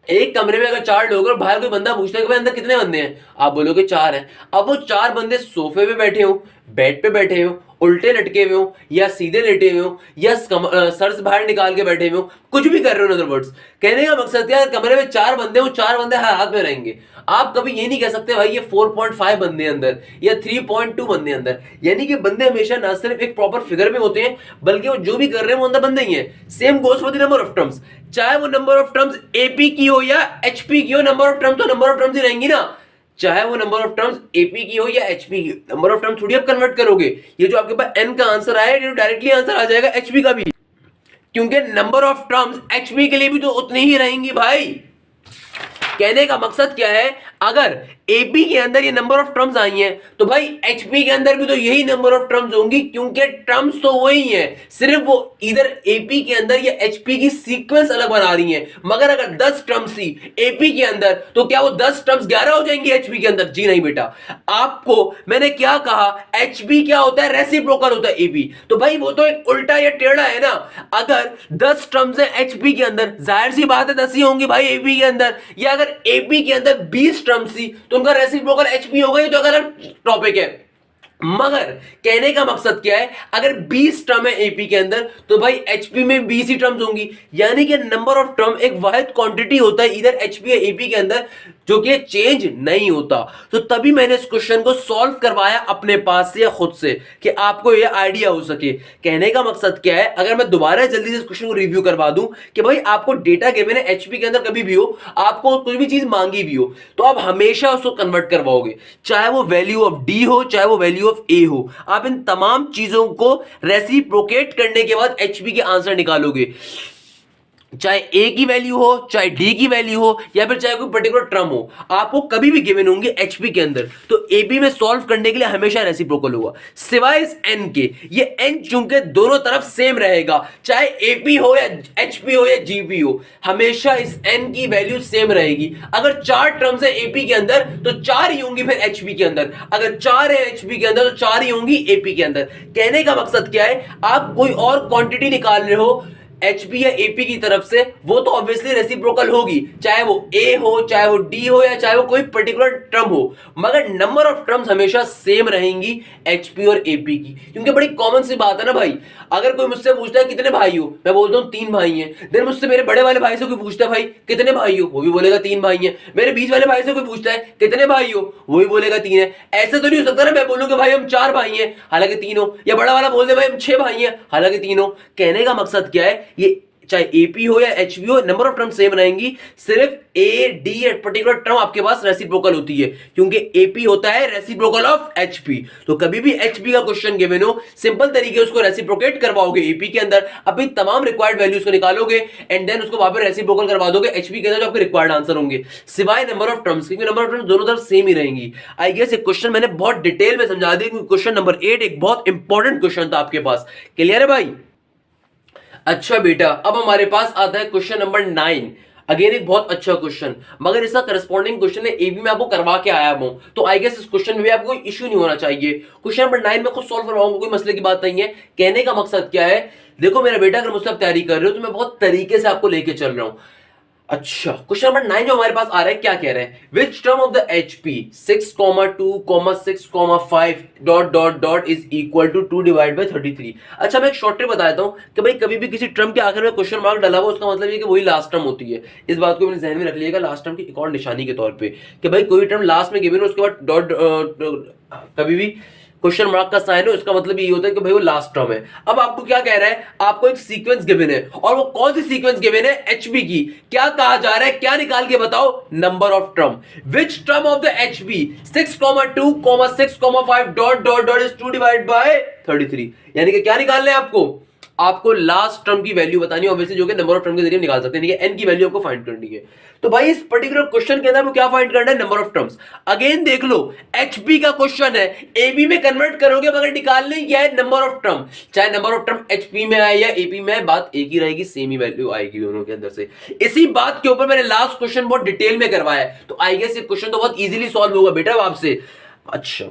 एक कमरे में अगर 4 लोग और बाहर कोई बंदा पूछता है कि भाई अंदर कितने बंदे हैं, आप बोलोगे 4 हैं। अब वो 4 बंदे सोफे पे बैठे हो, बेड पे बैठे हो उल्टे लटके हुए हो या सीधे लेटे हुए हो या सर से बाहर निकाल के बैठे हुए हो, कुछ भी कर रहे हो, इन अदर वर्ड्स कहने का मकसद क्या है, कमरे में 4 बंदे हो, 4 बंदे हाथ में रहेंगे। आप कभी ये नहीं कह सकते भाई ये 4.5 बंदे अंदर या 3.2 बंदे अंदर, यानी कि बंदे हमेशा ना सिर्फ एक प्रॉपर फिगर में होते हैं बल्कि वो जो भी कर रहे हैं वो अंदर बंदे ही हैं। Same goes for the number of terms, चाहे वो नंबर ऑफ टर्म्स एपी की हो या एचपी की हो, नंबर ऑफ टर्म्स तो नंबर ऑफ टर्म्स ही रहेंगी ना, चाहे वो नंबर ऑफ टर्म्स एपी की हो या एचपी की, नंबर ऑफ टर्म्स थोड़ी आप कन्वर्ट करोगे। ये जो आपके पास एन का आंसर आया ये डायरेक्टली आंसर आ जाएगा एचपी का भी, क्योंकि नंबर ऑफ टर्म्स एचपी के लिए भी तो उतनी ही रहेंगी भाई। कहने का मकसद क्या है, अगर एपी के अंदर ये नंबर ऑफ टर्म्स आई हैं तो भाई एचपी के अंदर भी तो यही नंबर ऑफ टर्म्स होंगी, क्योंकि टर्म्स तो वही हैं, सिर्फ वो इधर एपी के अंदर या एचपी की सीक्वेंस अलग बना रही हैं। मगर अगर 10 टर्म्स थी एपी के अंदर तो क्या वो 10 टर्म्स 11 हो जाएंगी एचपी के अंदर? जी नहीं बेटा। आपको मैंने क्या कहा, एचपी क्या होता है, रेसिप्रोकल होता है एपी, तो भाई वो तो एक उल्टा या टेढ़ा है ना। अगर 10 टर्म्स है एचपी के अंदर, जाहिर सी बात है 10 ही होंगी भाई एपी के अंदर, या अगर एपी के अंदर 20 टर्म्स थी तो उनका रेसिप्रोकल एचपी होगा, ये तो अलग टॉपिक है। मगर कहने का मकसद क्या है, अगर 20 टर्म है एपी के अंदर तो भाई एचपी में 20 ही टर्म्स होंगी, यानी कि नंबर ऑफ टर्म एक वाहिद क्वांटिटी होता है इधर एचपी या एपी के अंदर, जो कि चेंज नहीं होता। तो तभी मैंने इस क्वेश्चन को सॉल्व करवाया अपने पास से या खुद से, कि आपको यह आइडिया हो सके। कहने का मकसद क्या है, अगर मैं दोबारा जल्दी से इस क्वेश्चन को रिव्यू करवा दूं कि भाई आपको डेटा गिवन है एचपी के अंदर, कभी भी हो आपको कोई भी चीज मांगी भी हो तो आप हमेशा उसको कन्वर्ट करवाओगे, चाहे वो वैल्यू ऑफ डी हो चाहे वो वैल्यू ऑफ ए हो, आप इन तमाम चीजों को रेसिप्रोकेट करने के बाद एचपी के आंसर निकालोगे, चाहे ए की वैल्यू हो चाहे डी की वैल्यू हो या फिर चाहे कोई पर्टिकुलर टर्म हो, आपको कभी भी गिवन होंगे एचपी के अंदर, तो एबी में सॉल्व करने के लिए हमेशा रेसिप्रोकल होगा, सिवाय इस एन के। ये एन चूंकि दोनों तरफ सेम रहेगा, चाहे एपी हो या एचपी हो या जीपी हो, हमेशा इस एन की वैल्यू सेम रहेगी। अगर 4 टर्म्स है एपी के अंदर तो 4 ही होंगी फिर एचपी के अंदर, अगर 4 है एचपी के अंदर तो 4 ही होंगी एपी के अंदर। कहने का मकसद क्या है, आप कोई और क्वांटिटी निकाल रहे हो एचपी या एपी की तरफ से, वो तो ऑब्वियसली रेसिप्रोकल होगी, चाहे वो ए हो चाहे वो डी हो या चाहे वो कोई पर्टिकुलर टर्म हो, मगर नंबर ऑफ टर्म्स हमेशा सेम रहेंगी एचपी और एपी की। क्योंकि बड़ी कॉमन सी बात है ना भाई, अगर कोई मुझसे पूछता है कितने भाई हो, मैं बोलता हूं 3 भाई हैं, देन मुझसे मेरे बड़े वाले भाई से कोई पूछता है भाई कितने भाई हो, वो भी बोलेगा 3 भाई हैं, मेरे बीच वाले भाई से कोई पूछता है कितने भाई हो, वो भी बोलेगा 3 है। ऐसा तो नहीं हो सकता ना मैं बोलूं कि भाई हम 4 भाई हैं हालांकि 3 हो, या बड़ा वाला बोल दे भाई हम 6 भाई हैं हालांकि 3 हो। कहने का मकसद क्या है, ये चाहे एपी हो या एचपी हो नंबर ऑफ टर्म सेम रहेंगी, सिर्फ ए डी पर्टिकुलर टर्म आपके पास रेसिप्रोकल होती है, क्योंकि एपी होता है रेसिप्रोकल ऑफ एचपी। तो कभी भी एचपी का क्वेश्चन गिवन हो, सिंपल तरीके उसको रेसिप्रोकेट करवाओगे एपी के अंदर, अपनी तमाम रिक्वायर्ड वैल्यूज को निकालोगे एंड देन उसको वहां पर रेसिप्रोकल करवा दोगे एचपी के अंदर, जो आपके रिक्वायर्ड आंसर होंगे, सिवाय नंबर ऑफ टर्म्स, क्योंकि नंबर ऑफ टर्म्स दोनों तरफ सेम ही रहेंगी। आई गेस ये क्वेश्चन मैंने बहुत डिटेल में समझा दिया, क्योंकि क्वेश्चन नंबर 8 एक बहुत इंपॉर्टेंट क्वेश्चन था आपके पास। क्लियर है भाई? अच्छा बेटा, अब हमारे पास आता है क्वेश्चन नंबर 9। अगेन एक बहुत अच्छा क्वेश्चन, मगर इसका करस्पॉन्डिंग क्वेश्चन है एबी में आपको करवा के आया हूं, तो आई गेस इस क्वेश्चन में भी आपको कोई इश्यू नहीं होना चाहिए। क्वेश्चन नंबर 9 में खुद सॉल्व करवाऊंगा, कोई मसले की बात नहीं है। कहने का मकसद क्या है, देखो मेरा बेटा, अगर मुझसे आप तैयारी कर रहे हो तो मैं बहुत तरीके से आपको लेके चल रहा हूं। अच्छा, क्वेश्चन नंबर 9 जो हमारे पास आ रहा है, क्या कह रहे हैं, which term of the HP 6,2,6,5 ... is equal to 2 divide by 33। अच्छा, मैं एक शॉर्ट ट्रिक बता देता हूं कि भाई कभी भी किसी टर्म के आखिर में क्वेश्चन मार्क डाला हुआ, उसका मतलब ये कि वही लास्ट टर्म होती है। इस बात को अपने ध्यान में रख लीजिएगा, लास्ट टर्म की एक और निशानी के तौर पे, कि भाई कोई टर्म लास्ट में गिवन हो उसके बाद डॉट कभी भी क्वेश्चन मार्क का साइन हो, इसका मतलब ये होता है कि भाई वो लास्ट टर्म है। अब आपको क्या कह रहा है, आपको एक सीक्वेंस गिवन है, और वो कौन सी सीक्वेंस गिवन है, एचपी की। क्या कहा जा रहा है, क्या निकाल के बताओ, number of term. Which term of the HP 6,2,6,5 ... is 2 divide by 33, यानी कि क्या निकालना है आपको लास्ट टर्म की वैल्यू बतानी है, ऑब्वियसली जो कि नंबर ऑफ टर्म के जरिए निकाल सकते हैं, एन की वैल्यू आपको फाइंड करनी है। तो भाई इस पर्टिकुलर क्वेश्चन के अंदर वो क्या फाइंड करना है, नंबर ऑफ टर्म्स। अगेन देख लो, एचपी का क्वेश्चन है, एबी में कन्वर्ट करोगे मगर निकालने क्या है, नंबर ऑफ टर्म। चाहे नंबर ऑफ टर्म एचपी में आए या एपी में आए, बात एक ही रहेगी, सेम ही वैल्यू आएगी दोनों के अंदर से। इसी बात के ऊपर मैंने लास्ट क्वेश्चन बहुत डिटेल में करवाया है, तो आई गेस ये क्वेश्चन तो बहुत इजीली सॉल्व होगा बेटा आपसे। अच्छा,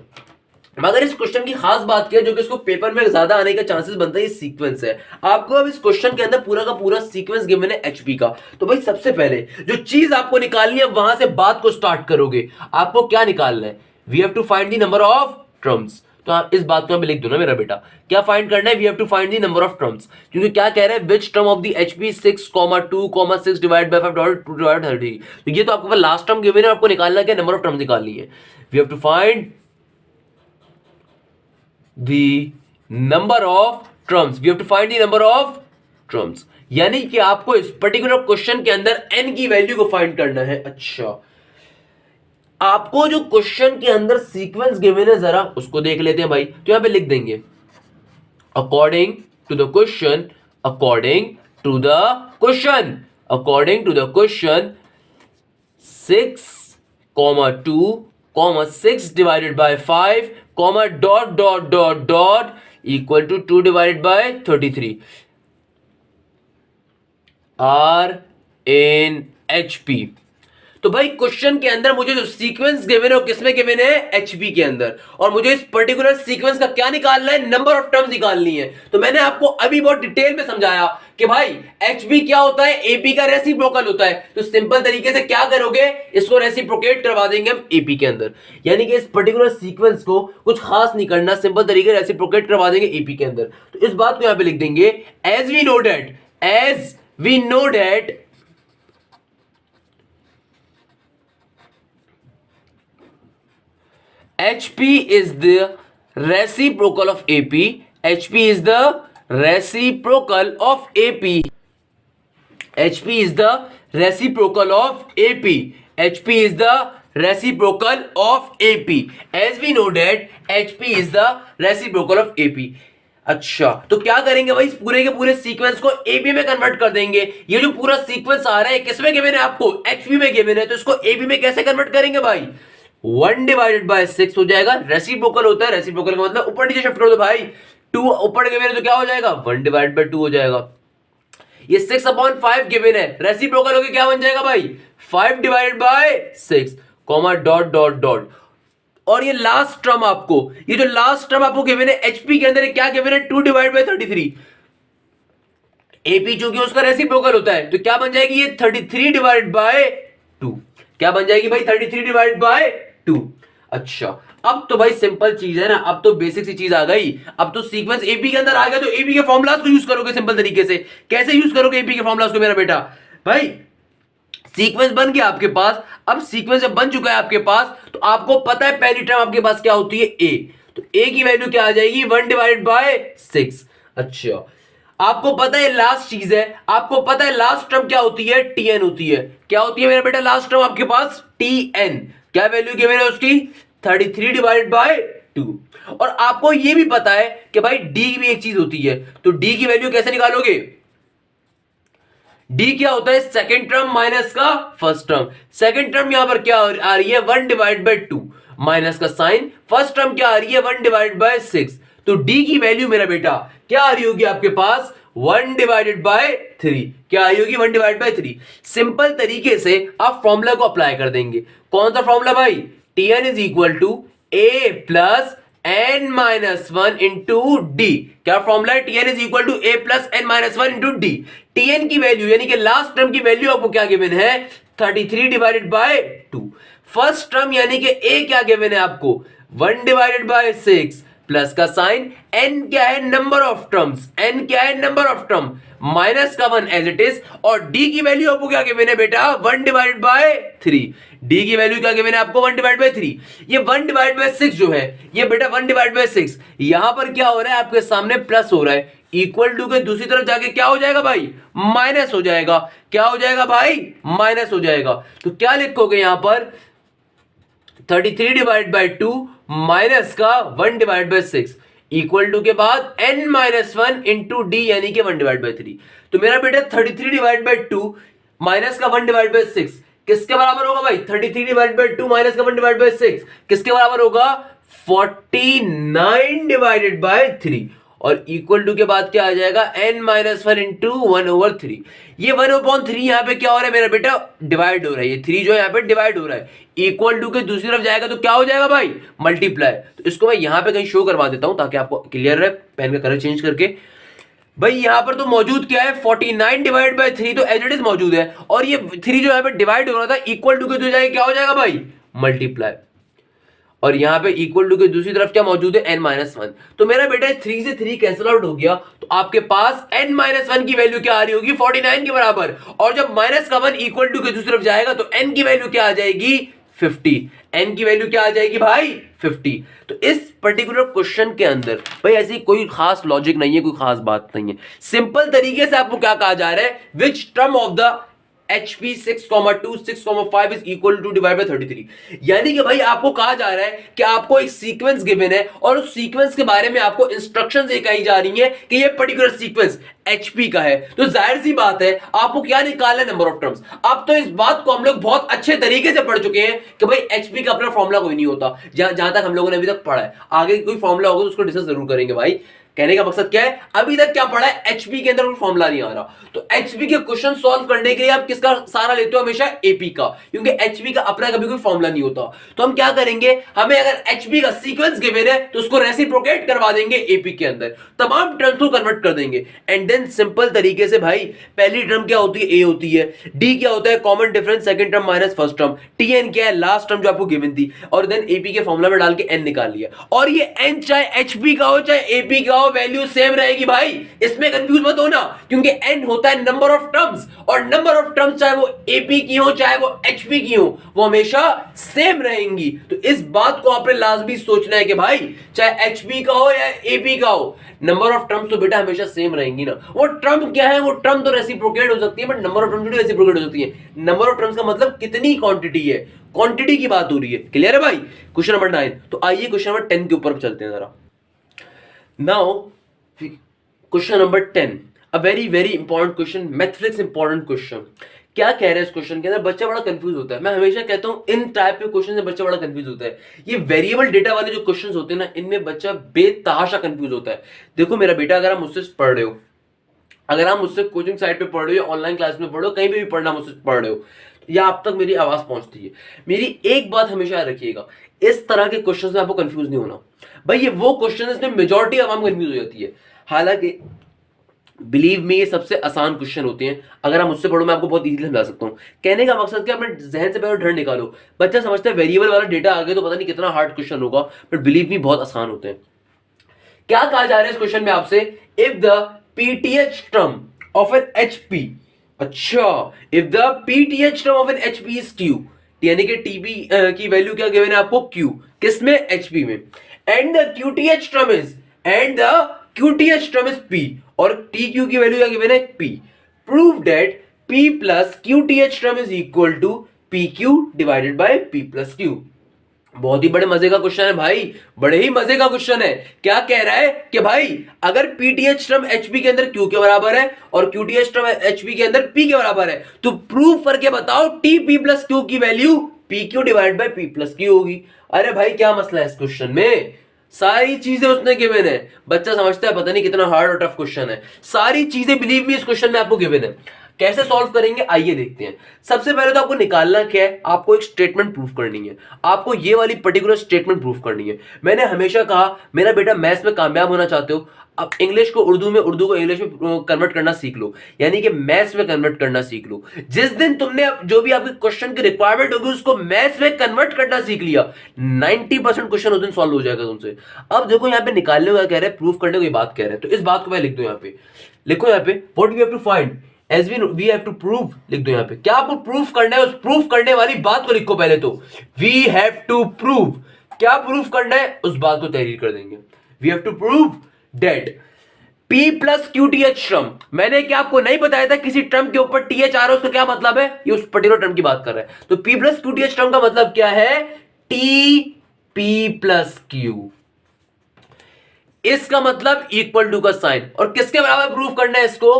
मगर इस क्वेश्चन की खास बात क्या है, जो कि इसको पेपर में ज्यादा आने का चांसेस बनता है, ये सीक्वेंस है। आपको अब इस क्वेश्चन के अंदर पूरा का पूरा सीक्वेंस गिवन है एचपी का। तो भाई सबसे पहले जो चीज आपको निकालनी है, वहां से बात को स्टार्ट करोगे। आपको क्या निकालना है, we have to find the number of terms. तो आप इस बात को यहाँ पे लिख दो ना मेरा बेटा। क्या फाइंड करना है? We have to find the number of terms, क्योंकि क्या कह रहा है, which term of the HP 6,2,6 divide by 5 divide 30। तो ये तो आपको लास्ट टर्म गिवन है, आपको निकालना क्या, नंबर ऑफ टर्म्स निकालनी है। We have to find the number of terms, we have to find the number of terms, यानी कि आपको इस पर्टिकुलर क्वेश्चन के अंदर n की वैल्यू को फाइंड करना है। अच्छा, आपको जो क्वेश्चन के अंदर सीक्वेंस गिवन है जरा उसको देख लेते हैं भाई। तो यहां पे लिख देंगे according to the question, according to the question, according to the question 6,2,6 divided by 5, dot dot dot dot equal to 2 divided by 33 R in HP। तो भाई क्वेश्चन के अंदर मुझे जो सीक्वेंस गिवन है वो किसमें गिवन है, एचपी के अंदर, और मुझे इस पर्टिकुलर सीक्वेंस का क्या निकालना है, नंबर ऑफ टर्म्स निकालनी है। तो मैंने आपको अभी बहुत डिटेल में समझाया कि भाई एचपी क्या होता है, एपी का रेसिप्रोकल होता है। तो सिंपल तरीके से क्या करोगे, इसको रेसिप्रोकेट करवा देंगे हम एपी के अंदर, यानी कि इस पर्टिकुलर सीक्वेंस को कुछ खास नहीं करना, सिंपल तरीके से रेसिप्रोकेट करवा देंगे एपी के अंदर। तो इस बात को यहां पे लिख देंगे as we know that, as we know that HP is the reciprocal of AP. HP is the reciprocal of AP. HP is the reciprocal of AP. HP is the reciprocal of AP. As we know that HP is the reciprocal of AP. अच्छा, तो क्या करेंगे भाई, इस पूरे के पूरे sequence को एबी में कन्वर्ट कर देंगे। ये जो पूरा सीक्वेंस आ रहा है किसमें गिवन है आपको, एचपी में गिवन है, तो इसको एबी में कैसे कन्वर्ट करेंगे भाई, 1 डिवाइडेड बाय 6 हो जाएगा। रेसिप्रोकल होता है, रेसिप्रोकल का मतलब ऊपर नीचे शिफ्ट कर दो भाई, 2 ऊपर गिवन है तो क्या हो जाएगा, 1 डिवाइड बाय 2 हो जाएगा। ये 6/5 गिवन है, रेसिप्रोकल होके क्या बन जाएगा भाई, 5 divided by 6 comma dot dot dot. और ये लास्ट टर्म आपको, ये जो लास्ट टर्म आपको गिवन है एचपी के अंदर क्या गिवन है, 2 डिवाइड बाय 33। एपी चूंकि उसका रेसिप्रोकल होता है तो क्या बन जाएगी ये 33 डिवाइड बाय 2, क्या बन जाएगी भाई 33 डिवाइड बाय 2। अच्छा, अब तो भाई सिंपल चीज है ना, अब तो बेसिक सी चीज आ गई। अब तो सीक्वेंस एपी के अंदर आ गया तो एपी के फॉर्मुलास को यूज करोगे सिंपल तरीके से। कैसे यूज करोगे एपी के फॉर्मुलास को मेरा बेटा, भाई सीक्वेंस बन गया आपके पास। अब सीक्वेंस जब बन चुका है आपके पास तो आपको पता है पहली टर्म आपके पास क्या होती है, ए। तो ए की वैल्यू क्या आ जाएगी, 1 डिवाइड बाय 6। अच्छा, आपको पता है लास्ट चीज है, आपको पता है लास्ट टर्म क्या होती है, टीएन होती है। क्या होती है मेरा बेटा लास्ट टर्म आपके पास, टीएन। क्या वैल्यू गिवन है उसकी, 33 डिवाइड बाय 2। और आपको यह भी पता है कि भाई डी की भी एक चीज होती है, तो डी की वैल्यू कैसे निकालोगे, डी क्या होता है, सेकंड टर्म माइनस का फर्स्ट टर्म। सेकंड टर्म यहां पर क्या आ रही है, 1 डिवाइड बाय 2 माइनस का साइन, फर्स्ट टर्म क्या आ रही है, 1 डिवाइड बाय 6। तो डी की वैल्यू मेरा बेटा क्या आ रही होगी आपके पास, 1 डिवाइडेड बाय 3। क्या आई होगी, 1 डिवाइड बाय 3। सिंपल तरीके से आप फॉर्मूला को अप्लाई कर देंगे। कौन सा फॉर्मूला भाई, Tn is equal to a plus n minus 1 into d. क्या फॉर्मूला है, Tn is equal to a plus n minus 1 into d. Tn की वैल्यू यानी कि लास्ट टर्म की वैल्यू आपको क्या गिवन है, 33 डिवाइडेड बाय 2। फर्स्ट टर्म यानी कि ए क्या गिवन है आपको, 1 डिवाइडेड बाय 6 प्लस का साइन, n क्या है, नंबर ऑफ टर्म्स, n क्या है, नंबर ऑफ टर्म, माइनस का 1 एज इट इज। और d की वैल्यू आपको क्या गिवन है बेटा, 1 डिवाइडेड बाय 3। d की वैल्यू क्या गिवन है आपको, 1 डिवाइड बाय 3। ये 1 डिवाइड बाय 6 जो है, ये बेटा 1 डिवाइड बाय 6 यहां पर क्या हो रहा है आपके सामने प्लस हो रहा है, इक्वल टू के दूसरी तरफ जाके क्या हो जाएगा भाई, माइनस हो जाएगा। क्या हो जाएगा भाई, माइनस हो जाएगा। तो क्या लिखोगे यहां पर, 33 डिवाइड बाय 2 माइनस का 1 डिवाइड बाय 6 इक्वल टू के बाद n माइनस 1 इंटू डी यानी कि 1 डिवाइड बाय 3। तो मेरा बेटा 33 डिवाइड बाय 2 माइनस का 1 डिवाइड बाय 6 किसके बराबर होगा भाई, 33 डिवाइड बाय 2 माइनस का 1 डिवाइड बाय 6 किसके बराबर होगा, 49 डिवाइडेड बाय 3। और इक्वल टू के बाद क्या आ जाएगा, n माइनस 1 इंटू 1/3। ये 1/3 यहां पे क्या हो रहा है मेरा बेटा, डिवाइड हो रहा है। ये 3 जो यहां पे डिवाइड हो रहा है, इक्वल टू के दूसरी तरफ जाएगा तो क्या हो जाएगा भाई, मल्टीप्लाई। तो इसको मैं यहां पे कहीं शो करवा देता हूं ताकि आपको क्लियर रहे, पेन का कलर चेंज करके। भाई यहां पर तो मौजूद क्या है, 49 डिवाइड बाय 3 तो एज इट इज मौजूद है, और ये 3 जो यहां पे डिवाइड हो रहा था इक्वल टू के दूसरी जाएगा क्या हो जाएगा भाई, मल्टीप्लाई। और यहाँ पे इक्वल टू के दूसरी तरफ क्या मौजूद है, n-1। तो मेरा बेटा 3 से 3 कैंसिल आउट हो गया, तो आपके पास n-1 की वैल्यू क्या आ रही होगी, 49 के बराबर। और जब माइनस का 1 इक्वल टू के दूसरी तरफ जाएगा तो n की वैल्यू क्या आ जाएगी, 50। n की वैल्यू क्या आ जाएगी भाई, 50। तो इस पर्टिकुलर क्वेश्चन के अंदर भाई ऐसी कोई खास लॉजिक नहीं है, कोई खास बात नहीं है। सिंपल तरीके से आपको क्या कहा जा रहा है, which term of the HP 6,2 6,5 is equal to divide by 33। यानी कि भाई आपको कहा जा रहा है कि आपको एक सीक्वेंस गिवन है और उस सीक्वेंस के बारे में आपको इंस्ट्रक्शंस कही जा रही है कि ये पर्टिकुलर सीक्वेंस HP का है। तो जाहिर सी बात है आपको क्या निकालना है, नंबर ऑफ टर्म्स। अब तो इस बात को हम लोग बहुत अच्छे तरीके से पढ़ चुके हैं कि भाई HP का अपना फॉर्मूला कोई नहीं होता, जहां तक हम लोगों ने अभी तक पढ़ा है। आगे कोई फॉर्मूला होगा तो उसको डिस्कस जरूर करेंगे भाई। कहने का मकसद क्या है, अभी तक क्या पढ़ा है, एचपी के अंदर कोई फॉर्मूला नहीं आ रहा। तो एचपी के क्वेश्चन सॉल्व करने के लिए आप किसका सहारा लेते हो, हमेशा एपी का, क्योंकि एचपी का अपना कभी कोई फॉर्मूला नहीं होता। तो हम क्या करेंगे, हमें अगर एचपी का सीक्वेंस गिवन है तो उसको रेसिप्रोकेट करवा देंगे एपी के अंदर, तमाम टर्म्स को कन्वर्ट कर देंगे। एंड देन सिंपल तरीके से भाई पहली टर्म क्या होती है, ए होती है, डी क्या होता है, common difference second term minus first term, TN क्या है, लास्ट टर्म जो आपको गिवन थी, और देन एपी के फॉर्मूला में डाल के एन निकाल लिया। और ये एन चाहे एचपी का हो चाहे एपी का हो, वैल्यू सेम रहेगी भाई, इसमें कंफ्यूज मत होना, क्योंकि n होता है नंबर ऑफ टर्म्स, और नंबर ऑफ टर्म्स चाहे वो एपी की हो चाहे वो एचपी की हो, वो हमेशा सेम रहेंगी। तो इस बात को आपने लाजमी सोचना है कि भाई चाहे एचपी का हो या एपी का हो, नंबर ऑफ टर्म्स तो बेटा हमेशा सेम रहेंगी ना। वो टर्म क्या है, वो टर्म तो रेसिप्रोकेट हो सकती है, but number of terms reciprocate हो सकती है। नंबर ऑफ टर्म्स का मतलब कितनी क्वांटिटी है, क्वांटिटी की बात हो रही है। क्लियर है भाई। Question number 9। तो आइए क्वेश्चन नंबर 10 के ऊपर चलते हैं जरा। Now question number 10, a very important question, mathematics important question. क्या कह रहे हैं इस क्वेश्चन के अंदर, बच्चा बड़ा कंफ्यूज होता है। मैं हमेशा कहता हूं इन टाइप के क्वेश्चन से बच्चा बड़ा कंफ्यूज होता है। ये वेरिएबल डेटा वाले जो क्वेश्चंस होते हैं ना, इनमें बच्चा बेतहाशा कंफ्यूज होता है। देखो मेरा बेटा, अगर आप मुझसे पढ़ रहे हो, अगर आप मुझसे कोचिंग साइट पे पढ़ रहे हो या ऑनलाइन क्लास में पढ़ रहे हो, कहीं पे भी पढ़ना मुझसे पढ़ रहे हो या आप तक मेरी आवाज पहुंचती है, मेरी एक बात हमेशा याद रखिएगा, इस तरह के क्वेश्चन में आपको कंफ्यूज नहीं होना भाई। ये वो क्वेश्चन है जिसमें मेजॉरिटी आवाम कंफ्यूज हो जाती है। हालांकि बिलीव मी ये सबसे आसान क्वेश्चन होते हैं। अगर आप मुझसे पढ़ो मैं आपको बहुत इजीली समझा सकता हूं। कहने का मकसद क्या, अपने जहन से पहले डर निकालो। बच्चा समझता है वेरिएबल वाला डेटा आ गया तो पता नहीं कितना हार्ड क्वेश्चन होगा, बट बिलीव मी बहुत आसान होते हैं। क्या कहा जा रहा है इस क्वेश्चन में आपसे, if the pth term of an HP, अच्छा if the pth term of an HP is Q, यानी कि टीबी की वैल्यू क्या गिवन है आपको, क्यू, किसमें, एचपी में, and the qth term is, and the QTH term is P, और TQ की वैल्यू क्या गिवन है, P। Prove that P plus QTH term is equal to PQ divided by P plus Q। बहुत ही बड़े मजे का question है भाई, बड़े ही मजे का क्वेश्चन है। क्या कह रहा है कि भाई अगर PTH टर्म HP के अंदर Q के बराबर है और QTH टर्म HP के अंदर P के बराबर है, तो प्रूव करके बताओ TP प्लस Q की value PQ divide by P plus Q होगी। अरे भाई क्या मसला है इस क्वेश्चन में, सारी चीजें उसने गिवन है। बच्चा समझता है पता नहीं कितना हार्ड और टफ क्वेश्चन है, सारी चीजें बिलीव मी इस क्वेश्चन में आपको गिवन है। कैसे सॉल्व करेंगे आइए देखते हैं। सबसे पहले तो आपको निकालना क्या है, आपको एक स्टेटमेंट प्रूफ करनी है। आपको ये वाली पर्टिकुलर स्टेटमेंट प्रूफ करनी है। मैंने हमेशा कहा मेरा बेटा मैथ्स में कामयाब होना चाहते हो, अब इंग्लिश को उर्दू में, उर्दू को इंग्लिश में कन्वर्ट करना सीख लो, यानी कि मैथ्स में कन्वर्ट करना सीख लो। जिस दिन तुमने जो भी आपके क्वेश्चन की रिक्वायरमेंट होगी उसको मैथ्स में कन्वर्ट करना सीख लिया, 90% क्वेश्चन उस दिन सॉल्व हो जाएगा तुमसे। अब देखो यहाँ पे निकालने को कह रहे हैं, प्रूफ करने को बात कह रहे हैं, तो इस बात को मैं लिख दो यहाँ पे, लिखो यहाँ पे what we have to find as we have to prove, लिख दो यहाँ पे क्या आपको प्रूफ करना है, उस प्रूफ करने वाली बात को लिखो पहले। तो वी हैव टू प्रूव, क्या प्रूफ करना है उस बात को तहरीर कर देंगे। We have to prove that P plus QTH term, मैंने क्या आपको नहीं बताया था किसी टर्म के ऊपर TH आ रहा है उसका क्या मतलब है, ये उस पर्टिकुलर टर्म की बात कर रहा है। तो P प्लस QTH टर्म का मतलब क्या है, TP प्लस Q, इसका मतलब इक्वल टू का साइन, और किसके बराबर प्रूफ करना है इसको,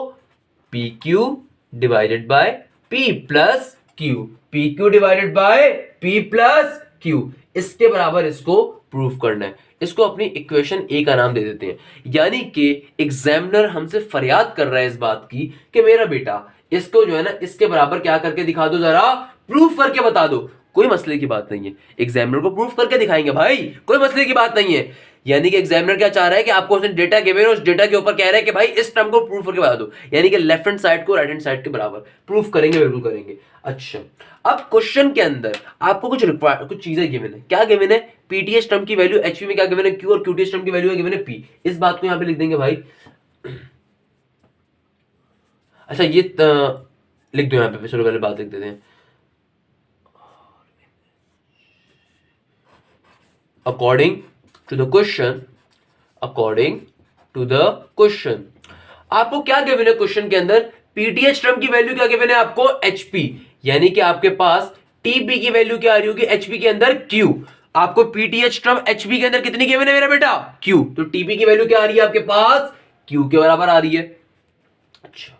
PQ divided by P plus Q, PQ divided by P plus Q, इसके बराबर इसको प्रूफ करना है। इसको अपनी इक्वेशन ए का नाम दे देते हैं। यानी कि एग्जामिनर हमसे फरियाद कर रहा है इस बात की कि मेरा बेटा इसको जो है ना इसके बराबर क्या करके दिखा दो, जरा प्रूफ करके बता दो। कोई मसले की बात नहीं है, एग्जामिनर को प्रूफ करके दिखाएंगे भाई, कोई मसले की बात नहीं है। यानी कि एग्जामिनर क्या चाह रहा है कि आपको उसने डेटा गिवन है, उस डेटा के ऊपर कह रहा है कि भाई इस टर्म को प्रूफ करके बता दो, यानी कि लेफ्ट हैंड साइड को राइट हैंड साइड के बराबर प्रूफ करेंगे, बिल्कुल करेंगे। अच्छा, अब क्वेश्चन के अंदर आपको कुछ चीजें गिवन है। क्या गिवन है? पीटीएच टर्म की वैल्यू एचपी में क्या गिवन है? क्यू, और क्यूटीएच टर्म की वैल्यू गिवन है पी। इस बात को यहां पे लिख देंगे भाई। अच्छा, ये लिख दो यहां पे, चलो पहले बात लिख देते हैं। According to the question, according to the question, आपको क्या गिवन है क्वेश्चन के अंदर? पीटीएच टर्म की वैल्यू क्या गिवन है आपको? एचपी, यानी कि आपके पास टीपी की वैल्यू क्या आ रही होगी? एचपी के अंदर क्यू। आपको पीटीएच टर्म एचपी के अंदर कितनी गिवन है मेरा बेटा? क्यू। तो टीपी की वैल्यू क्या आ रही है आपके पास? क्यू के बराबर आ रही है। अच्छा,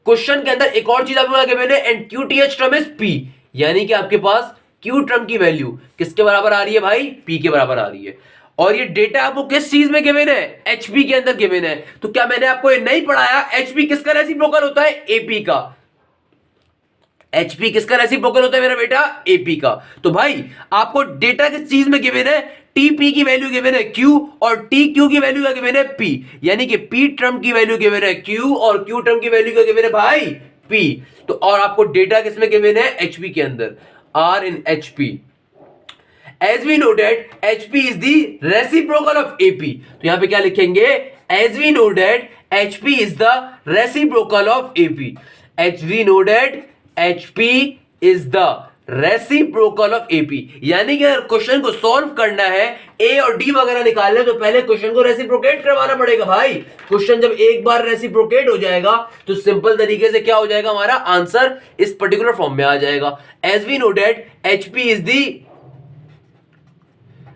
क्वेश्चन के अंदर एक और चीज आपको क्या गिवन है? एंड क्यूटीएच टर्म इज पी, यानी कि आपके पास क्यू टर्म की वैल्यू किसके बराबर आ रही है भाई? पी के बराबर आ रही है। और ये डेटा आपको किस चीज में गिवन है? एचपी के अंदर गिवन है। तो क्या मैंने आपको ये नहीं पढ़ाया? एचपी किसका रेसिप्रोकल होता है? एपी का। एचपी किसका रेसिप्रोकल होता है मेरा बेटा? एपी का। तो भाई आपको डेटा किस चीज में गिवन है? टीपी की वैल्यू गिवन है क्यू, और टी क्यू की वैल्यू क्या गिवन है? पी, यानी कि पी टर्म की वैल्यू गिवन है क्यू, और क्यू टर्म की वैल्यू क्या गिवन है भाई? पी। तो और आपको डेटा किसमें गिवन है? एचपी के अंदर, are in HP. As we know that HP is the reciprocal of AP, तो यहां पे क्या लिखेंगे? As we know that HP is the reciprocal of AP. As we know that HP is the reciprocal of AP, यानी कि अगर question को solve करना है, ए और डी वगैरह निकालना है, तो पहले क्वेश्चन को रेसिप्रोकेट करवाना पड़ेगा भाई। क्वेश्चन जब एक बार रेसिप्रोकेट हो जाएगा तो सिंपल तरीके से क्या हो जाएगा? हमारा आंसर इस पर्टिकुलर फॉर्म में आ जाएगा। As we know that HP is the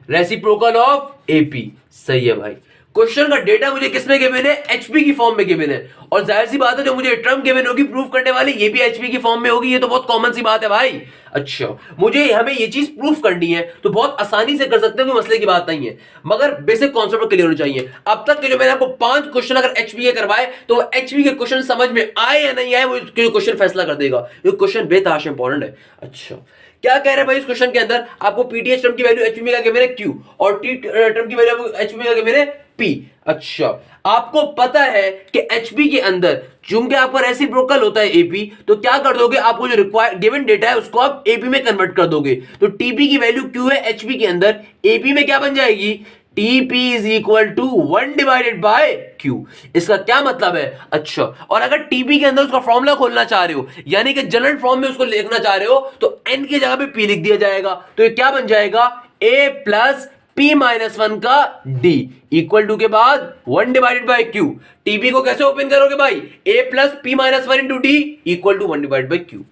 reciprocal of AP. सही है भाई। क्वेश्चन का डेटा मुझे किसमें गिवन है? एचपी की फॉर्म में गिवन है, और जाहिर सी बात है जो मुझे टर्म गिवन होगी प्रूफ करने वाली, ये भी एचपी की फॉर्म में होगी। ये तो बहुत कॉमन सी बात है भाई। अच्छा, मुझे हमें ये चीज प्रूफ करनी है तो बहुत आसानी से कर सकते हैं, कोई मसले की बात नहीं है, मगर बेसिक कॉन्सेप्ट क्लियर होना चाहिए। अब तक के जो मैंने आपको 5 क्वेश्चन अगर एचपी के करवाए, तो वो एचपी के क्वेश्चन समझ में आए या नहीं आए, वो क्वेश्चन फैसला कर देगा। ये क्वेश्चन बेतहाश इंपॉर्टेंट है। अच्छा, क्या कह रहे हैं भाई इस क्वेश्चन के अंदर? आपको पीटीएच टर्म की वैल्यू एचपी में क्या गिवन है? क्यू, और टी टर्म की वैल्यू एचपी में क्या गिवन है? पी। अच्छा, आपको पता है कि एचपी के अंदर चूंकि आपका रेसिप्रोकल होता है एपी, तो क्या कर दोगे? आपको जो रिक्वायर्ड गिवन डेटा है उसको आप एपी में कन्वर्ट कर दोगे। तो टीपी की वैल्यू क्यू है एचपी के अंदर, एपी में क्या बन जाएगी? Tp is equal to 1 divided by q. इसका क्या मतलब है? अच्छा, और अगर टीपी के अंदर उसका फॉर्मूला खोलना चाह रहे हो, यानी कि जनरल फॉर्म में उसको लिखना चाह रहे हो, तो एन की जगह पे पी लिख दिया जाएगा। तो ये क्या बन जाएगा? ए प्लस पी माइनस 1 का डी इक्वल टू के बाद 1 डिवाइडेड बाय क्यू। टीपी को कैसे ओपन करोगे भाई? A plus P minus 1 into D equal to 1 divided by Q.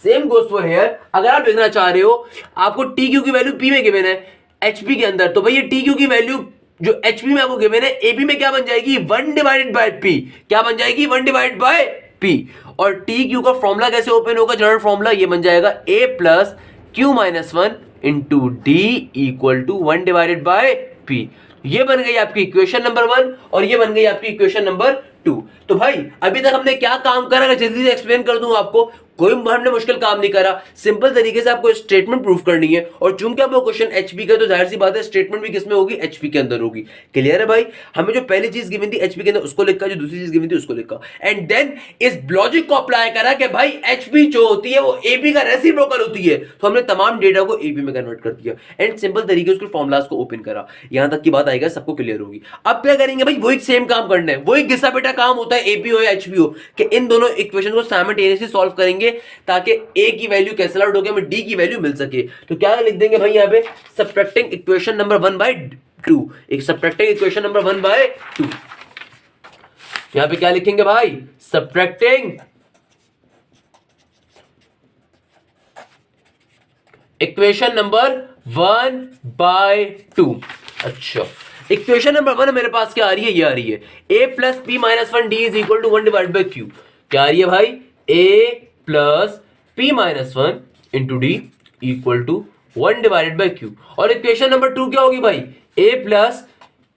Same goes for here. अगर आप लिखना चाह रहे हो, आपको टी क्यू की वैल्यू पी में गिवन है एचपी के अंदर, तो भाई ये टी क्यू की वैल्यू जो एचपी में आपको गिवन है एपी में क्या बन जाएगी? 1 डिवाइडेड बाय पी। क्या बन जाएगी? 1 डिवाइडेड बाय पी। और टी क्यू का फॉर्मूला कैसे ओपन होगा? जनरल फॉर्मूला ये बन जाएगा A plus Q minus 1 into D equal to 1 divided by P. ये बन गई आपकी इक्वेशन नंबर 1, और ये बन गई आपकी इक्वेशन नंबर 2। तो भाई अभी तक हमने क्या काम करा? अगर जल्दी से एक्सप्लेन कर दूं आपको, कोई हमने मुश्किल काम नहीं करा। सिंपल तरीके से आपको स्टेटमेंट प्रूफ करनी है, और चूंकि आपको क्वेश्चन एचपी का, तो जाहिर सी बात है स्टेटमेंट भी किसमें होगी? एचपी के अंदर होगी। क्लियर है भाई? हमें जो पहली चीज गिवन थी एचपी के अंदर उसको लिखा, जो दूसरी चीज गिवन थी उसको लिखा, एंड देन इस लॉजिक को अप्लाई करा कि भाई एचपी जो होती है वो एपी का रेसिप्रोकल होती है, तो हमने तमाम डेटा को एपी में कन्वर्ट कर दिया, एंड सिंपल तरीके से उसके फॉर्मुलास को ओपन करा। यहां तक की बात आएगा, सबको क्लियर होगी। अब क्या करेंगे भाई? वही सेम काम करना है, वही घिसा बेटा काम होता है एपी हो या एचपी हो, कि इन दोनों इक्वेशन को साइमल्टेनियसली सॉल्व करेंगे ताकि ए की वैल्यू कैंसिल आउट हो गया, हमें डी की वैल्यू मिल सके। तो क्या लिख देंगे भाई यहां पे? Subtracting equation number 1/2। एक सबट्रैक्टिंग इक्वेशन नंबर 1/2। यहां पे क्या लिखेंगे भाई? Subtracting equation number 1/2। अच्छा, इक्वेशन नंबर 1 मेरे पास क्या आ रही है? ये आ रही है a plus P minus 1 d is equal to 1 divide by q. क्या आ रही है भाई? a plus P minus 1 into D equal to 1 divided by q. और इक्वेशन नंबर 2 क्या होगी भाई? a plus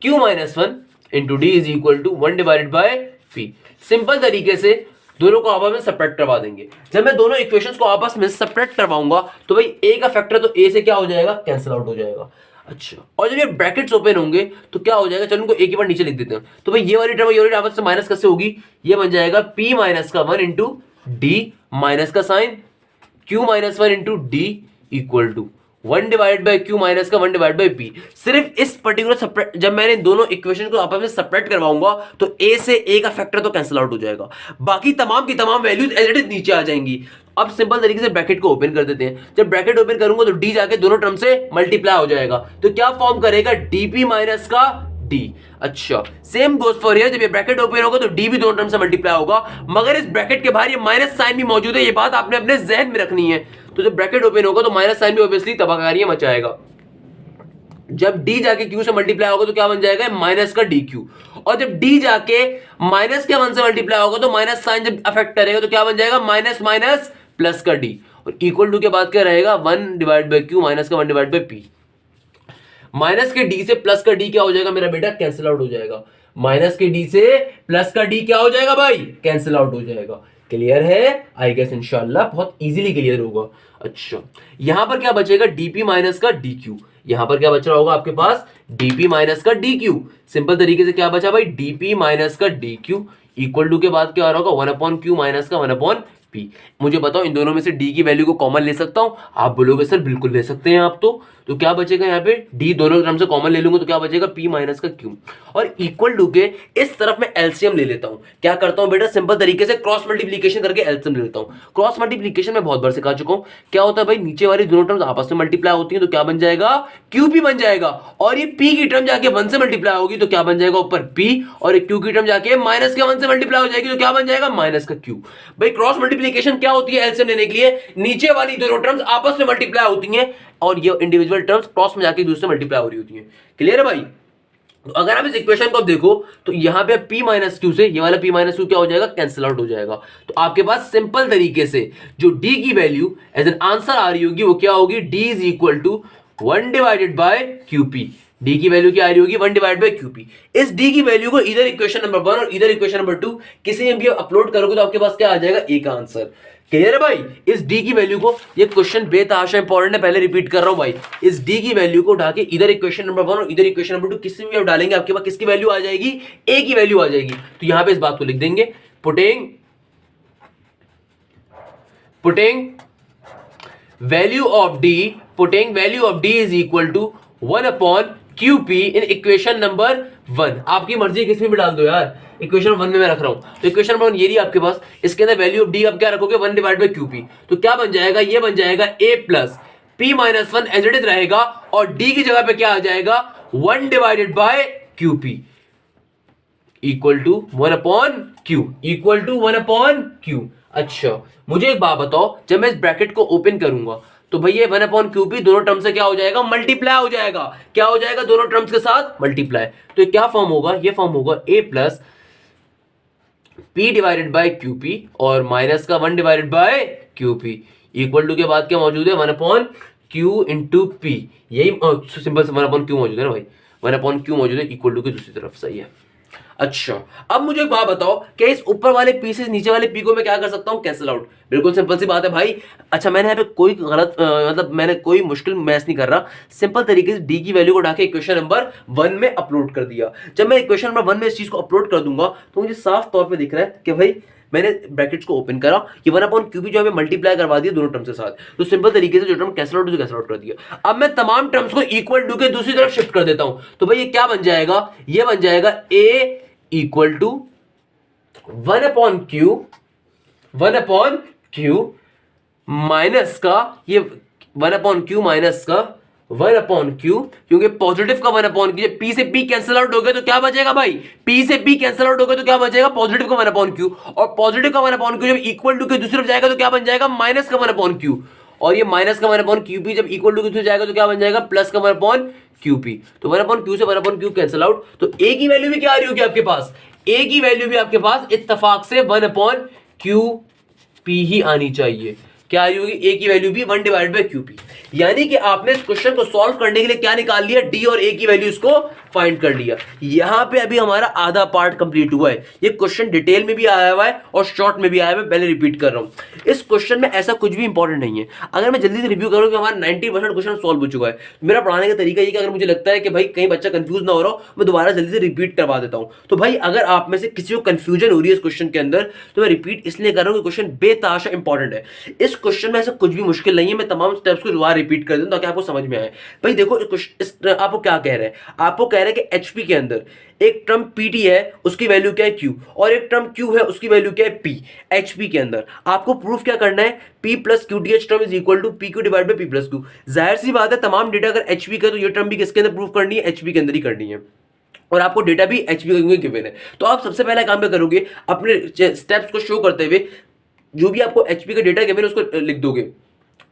Q minus 1 into d is equal to 1 divided by p. Simple तरीके से दोनों को आपस में सेपरेट करवा देंगे। जब मैं दोनों इक्वेशंस को आपस में सेपरेट करवाऊंगा, तो भाई a का फैक्टर तो a से क्या हो जाएगा? कैंसिल आउट हो जाएगा। अच्छा, और जब ये ब्रैकेट्स ओपन होंगे तो क्या हो जाएगा, चलो इनको एक ही बार नीचे लिख देते हैं। तो भाई ये वाली टर्म ये वाली आपस में माइनस कैसे होगी, ये बन जाएगा p माइनस का 1 इंटू डी माइनस का sign q minus 1 into D equal to 1 divide by q minus का 1 डिवाइड बाई पी। सिर्फ इस पर्टिकुलर जब मैंने दोनों इक्वेशन को आपस में सेपरेट करवाऊंगा तो a से a का फैक्टर तो कैंसिल आउट हो जाएगा, बाकी तमाम की तमाम वैल्यूज एज इट इज नीचे आ जाएंगी। अब सिंपल तरीके से ब्रैकेट को ओपन कर देते हैं। जब ब्रैकेट ओपन करूंगा तो d जाके दोनों टर्म से मल्टीप्लाई हो जाएगा, तो क्या फॉर्म करेगा, dp माइनस का d। अच्छा, सेम गोज फॉर हियर, जब ये ब्रैकेट ओपन होगा तो d भी दोनों टर्म से मल्टीप्लाई होगा, मगर इस ब्रैकेट के बाहर ये माइनस साइन भी मौजूद है, ये बात आपने अपने जहन में रखनी है। तो जब ब्रैकेट ओपन होगा तो माइनस साइन भी ऑब्वियसली तबाहकारियां मचाएगा। जब d जाके q से मल्टीप्लाई होगा तो क्या बन जाएगा, माइनस का dq, और जब d जाके माइनस के 1 से मल्टीप्लाई होगा तो माइनस साइन जब अफेक्ट करेगा तो क्या बन जाएगा, माइनस माइनस प्लस का d, और इक्वल टू के बाद क्या रहेगा, 1 डिवाइड बाई q माइनस का 1 डिवाइड बाई p। माइनस के d से प्लस का d क्या हो जाएगा मेरा बेटा, कैंसिल आउट हो जाएगा। माइनस के d से प्लस का d क्या हो जाएगा भाई, कैंसिल आउट हो जाएगा। क्लियर है, आई गेस इंशाल्लाह बहुत इजीली क्लियर होगा। अच्छा, यहां पर क्या बचेगा, dp माइनस का dq, यहां पर क्या बच रहा होगा आपके पास, dp माइनस का dq। सिंपल तरीके से क्या बचा भाई, dp माइनस का dq इक्वल टू के बाद क्या आ रहा होगा, 1 अपॉन क्यू माइनस का 1 अपॉन पी। मुझे बताओ इन दोनों में से d की वैल्यू को कॉमन ले सकता हूं, आप बोलोगे सर बिल्कुल ले सकते हैं आप। तो क्या बचेगा यहाँ पे, d दोनों टर्म से कॉमन ले लूंगा तो क्या बचेगा, p माइनस का q, और इक्वल टू के इस तरफ मैं एलसीएम ले लेता हूं। क्या करता हूं बेटा, सिंपल तरीके से क्रॉस मल्टीप्लीकेशन करके एलसीएम ले लेता हूं। क्रॉस मल्टीप्लीकेशन में बहुत बार सिखा चुका हूं, क्या होता है भाई, नीचे वाली दोनों टर्म्स आपस में मल्टीप्लाई होती हैं तो क्या बन जाएगा, qp बन जाएगा, और ये p की टर्म जाके 1 से मल्टीप्लाई होगी तो क्या बन जाएगा ऊपर p, और ये q की टर्म जाके माइनस के 1 से मल्टीप्लाई हो जाएगी तो क्या बन जाएगा, माइनस का q। भाई क्रॉस मल्टीप्लीकेशन क्या होती है, एलसीएम लेने के लिए नीचे वाली दोनों टर्म्स आपस में मल्टीप्लाई होती हैं और ये इंडिविजुअल टर्म्स क्रॉस में जाके एक दूसरे से मल्टीप्लाई हो रही होती हैं। क्लियर है भाई। तो अगर आप इस इक्वेशन को देखो तो यहां पे p माइनस क्यू से ये वाला p माइनस क्यू क्या हो जाएगा, कैंसिल आउट हो जाएगा। तो आपके पास सिंपल तरीके से जो d की वैल्यू एज एन आंसर आ रही होगी वो क्या होगी, d is equal to 1 divided by QP। d की वैल्यू क्या आ रही होगी, 1 डिवाइड बाय QP। इस d की वैल्यू को इधर इक्वेशन नंबर 1 और इधर इक्वेशन नंबर 2 किसी में भी अपलोड करोगे तो आपके पास क्या आ जाएगा, a का आंसर। क्लियर है भाई। इस d की वैल्यू को, ये क्वेश्चन बेतहाशा इंपॉर्टेंट है, पहले रिपीट कर रहा हूं भाई, इस d की वैल्यू को उठा के इधर इक्वेशन नंबर 1 और इधर इक्वेशन नंबर 2 किसी में भी आप डालेंगे आपके पास किसकी वैल्यू आ जाएगी, a की वैल्यू आ जाएगी। तो यहां पे इस बात को लिख देंगे, putting value of d is equal to 1 upon QP in equation number 1। आपकी मर्जी किसमें भी डाल दो यार, इक्वेशन 1 में मैं रख रहा हूं। तो इक्वेशन नंबर 1 ये रही आपके पास, इसके अंदर वैल्यू ऑफ d आप क्या रखोगे, 1 डिवाइड बाय QP। तो क्या बन जाएगा, ये बन जाएगा a plus p minus 1 as it is रहेगा, और d की जगह पे क्या आ जाएगा, 1 divided by QP equal to 1 upon Q, equal to 1 upon Q। अच्छा, मुझे एक बात बताओ, जब मैं इस ब्रैकेट को ओपन करूंगा तो भैया 1 अपॉन QP दोनों टर्म से क्या हो जाएगा, मल्टीप्लाई हो जाएगा। क्या हो जाएगा, दोनों टर्म्स के साथ मल्टीप्लाई। तो क्या फॉर्म होगा, ये फॉर्म होगा a plus p divided by QP और माइनस का 1 divided by QP equal to के बाद क्या मौजूद है, 1 अपॉन Q इंटू P। यही सिंपल से 1 अपॉन Q मौजूद है ना भाई, 1 अपॉन Q मौजूद है इक्वल टू की दूसरी तरफ। सही है। अच्छा, अब मुझे एक बात बताओ, क्या इस ऊपर वाले p से नीचे वाले p को मैं क्या कर सकता हूं, कैंसिल आउट। बिल्कुल सिंपल सी बात है भाई। अच्छा, मैंने यहाँ पे कोई गलत मतलब मैंने कोई मुश्किल मैथ नहीं कर रहा, सिंपल तरीके से d की वैल्यू को उठाके इक्वेशन नंबर 1 में अपलोड कर दिया। जब मैं इक्वेशन नंबर 1 में इस चीज को अपलोड कर दूंगा तो मुझे साफ तौर पर दिख रहा है कि भाई मैंने ब्रैकेट्स को ओपन करा, ये 1 अपॉन QP जो है मल्टीप्लाई करवा दिया दोनों टर्म के साथ। तो सिंपल तरीके से जो term cancel out cancel out कर दिया। अब मैं तमाम टर्म्स को इक्वल टू के दूसरी तरफ शिफ्ट कर देता हूं, तो भाई ये क्या बन जाएगा, ये बन जाएगा a equal to 1 upon Q minus का ये 1 अपॉन Q माइनस का 1 अपॉन Q, क्योंकि पॉजिटिव का 1 अपॉन Q, P से P कैंसिल आउट हो गया तो क्या बचेगा भाई, P से P कैंसिल आउट हो गया तो क्या बचेगा, पॉजिटिव का 1 अपॉन Q, और पॉजिटिव का 1 अपॉन Q जब इक्वल टू के दूसरी तरफ जाएगा तो क्या बन जाएगा, माइनस का 1 अपॉन Q, और ये माइनस का 1 अपॉन QP जब इक्वल टू के दूसरी जाएगा तो क्या बन जाएगा, प्लस का 1 अपॉन QP। तो 1 अपॉन Q से 1 अपॉन Q कैंसिल आउट। तो a की वैल्यू भी क्या आ रही होगी आपके पास, a की वैल्यू भी आपके पास इत्तेफाक से 1 अपॉन QP ही आनी चाहिए। क्या आ रही होगी, ए की वैल्यू भी 1 डिवाइड बाय क्यूपी। यानी कि आपने इस क्वेश्चन को सॉल्व करने के लिए क्या निकाल लिया, डी और ए की वैल्यू इसको फाइंड कर लिया। यहां पे अभी हमारा आधा पार्ट कंप्लीट हुआ है। ये क्वेश्चन डिटेल में भी आया हुआ है और शॉर्ट में भी आया हुआ है, पहले रिपीट कर रहा हूं। इस क्वेश्चन में ऐसा कुछ भी इंपॉर्टेंट नहीं है। अगर मैं जल्दी से रिव्यू करूं कि हमारा 90% क्वेश्चन सॉल्व हो चुका है, मेरा पढ़ाने का तरीका ये कि अगर मुझे लगता है कि भाई कहीं बच्चा कंफ्यूज ना हो रहा हो, मैं दोबारा जल्दी से रिपीट करवा देता हूं। तो भाई अगर आप में से किसी को कंफ्यूजन हो रही है इस क्वेश्चन के अंदर, तो मैं रिपीट इसलिए कर रहा हूं कि क्वेश्चन बेतहाशा इंपॉर्टेंट है। इस क्वेश्चन में ऐसा कुछ भी मुश्किल नहीं है। मैं तमाम स्टेप्स को दोबारा रिपीट कर दूं ताकि आपको समझ में आए। भाई देखो आपको क्या कह रहे हैं, आपको कह रहे हैं कि एचपी के अंदर एक टर्म पीटी है, उसकी वैल्यू क्या है क्यू, और एक टर्म क्यू है, उसकी वैल्यू क्या है पी। एचपी के अंदर आपको प्रूफ क्या करना है, P plus Q D H term is equal to P Q divide by P plus Q. जाहिर सी बात है, तमाम डेटा अगर एचपी का, तो ये टर्म भी किसके अंदर प्रूफ करनी है, एचपी के अंदर ही करनी है। और आपको डेटा भी एचपी का गिवन है। तो आप सबसे पहला काम क्या करोगे, अपने स्टेप्स को शो करते हुए जो भी आपको एचपी का डेटा गिवन है उसको लिख दोगे।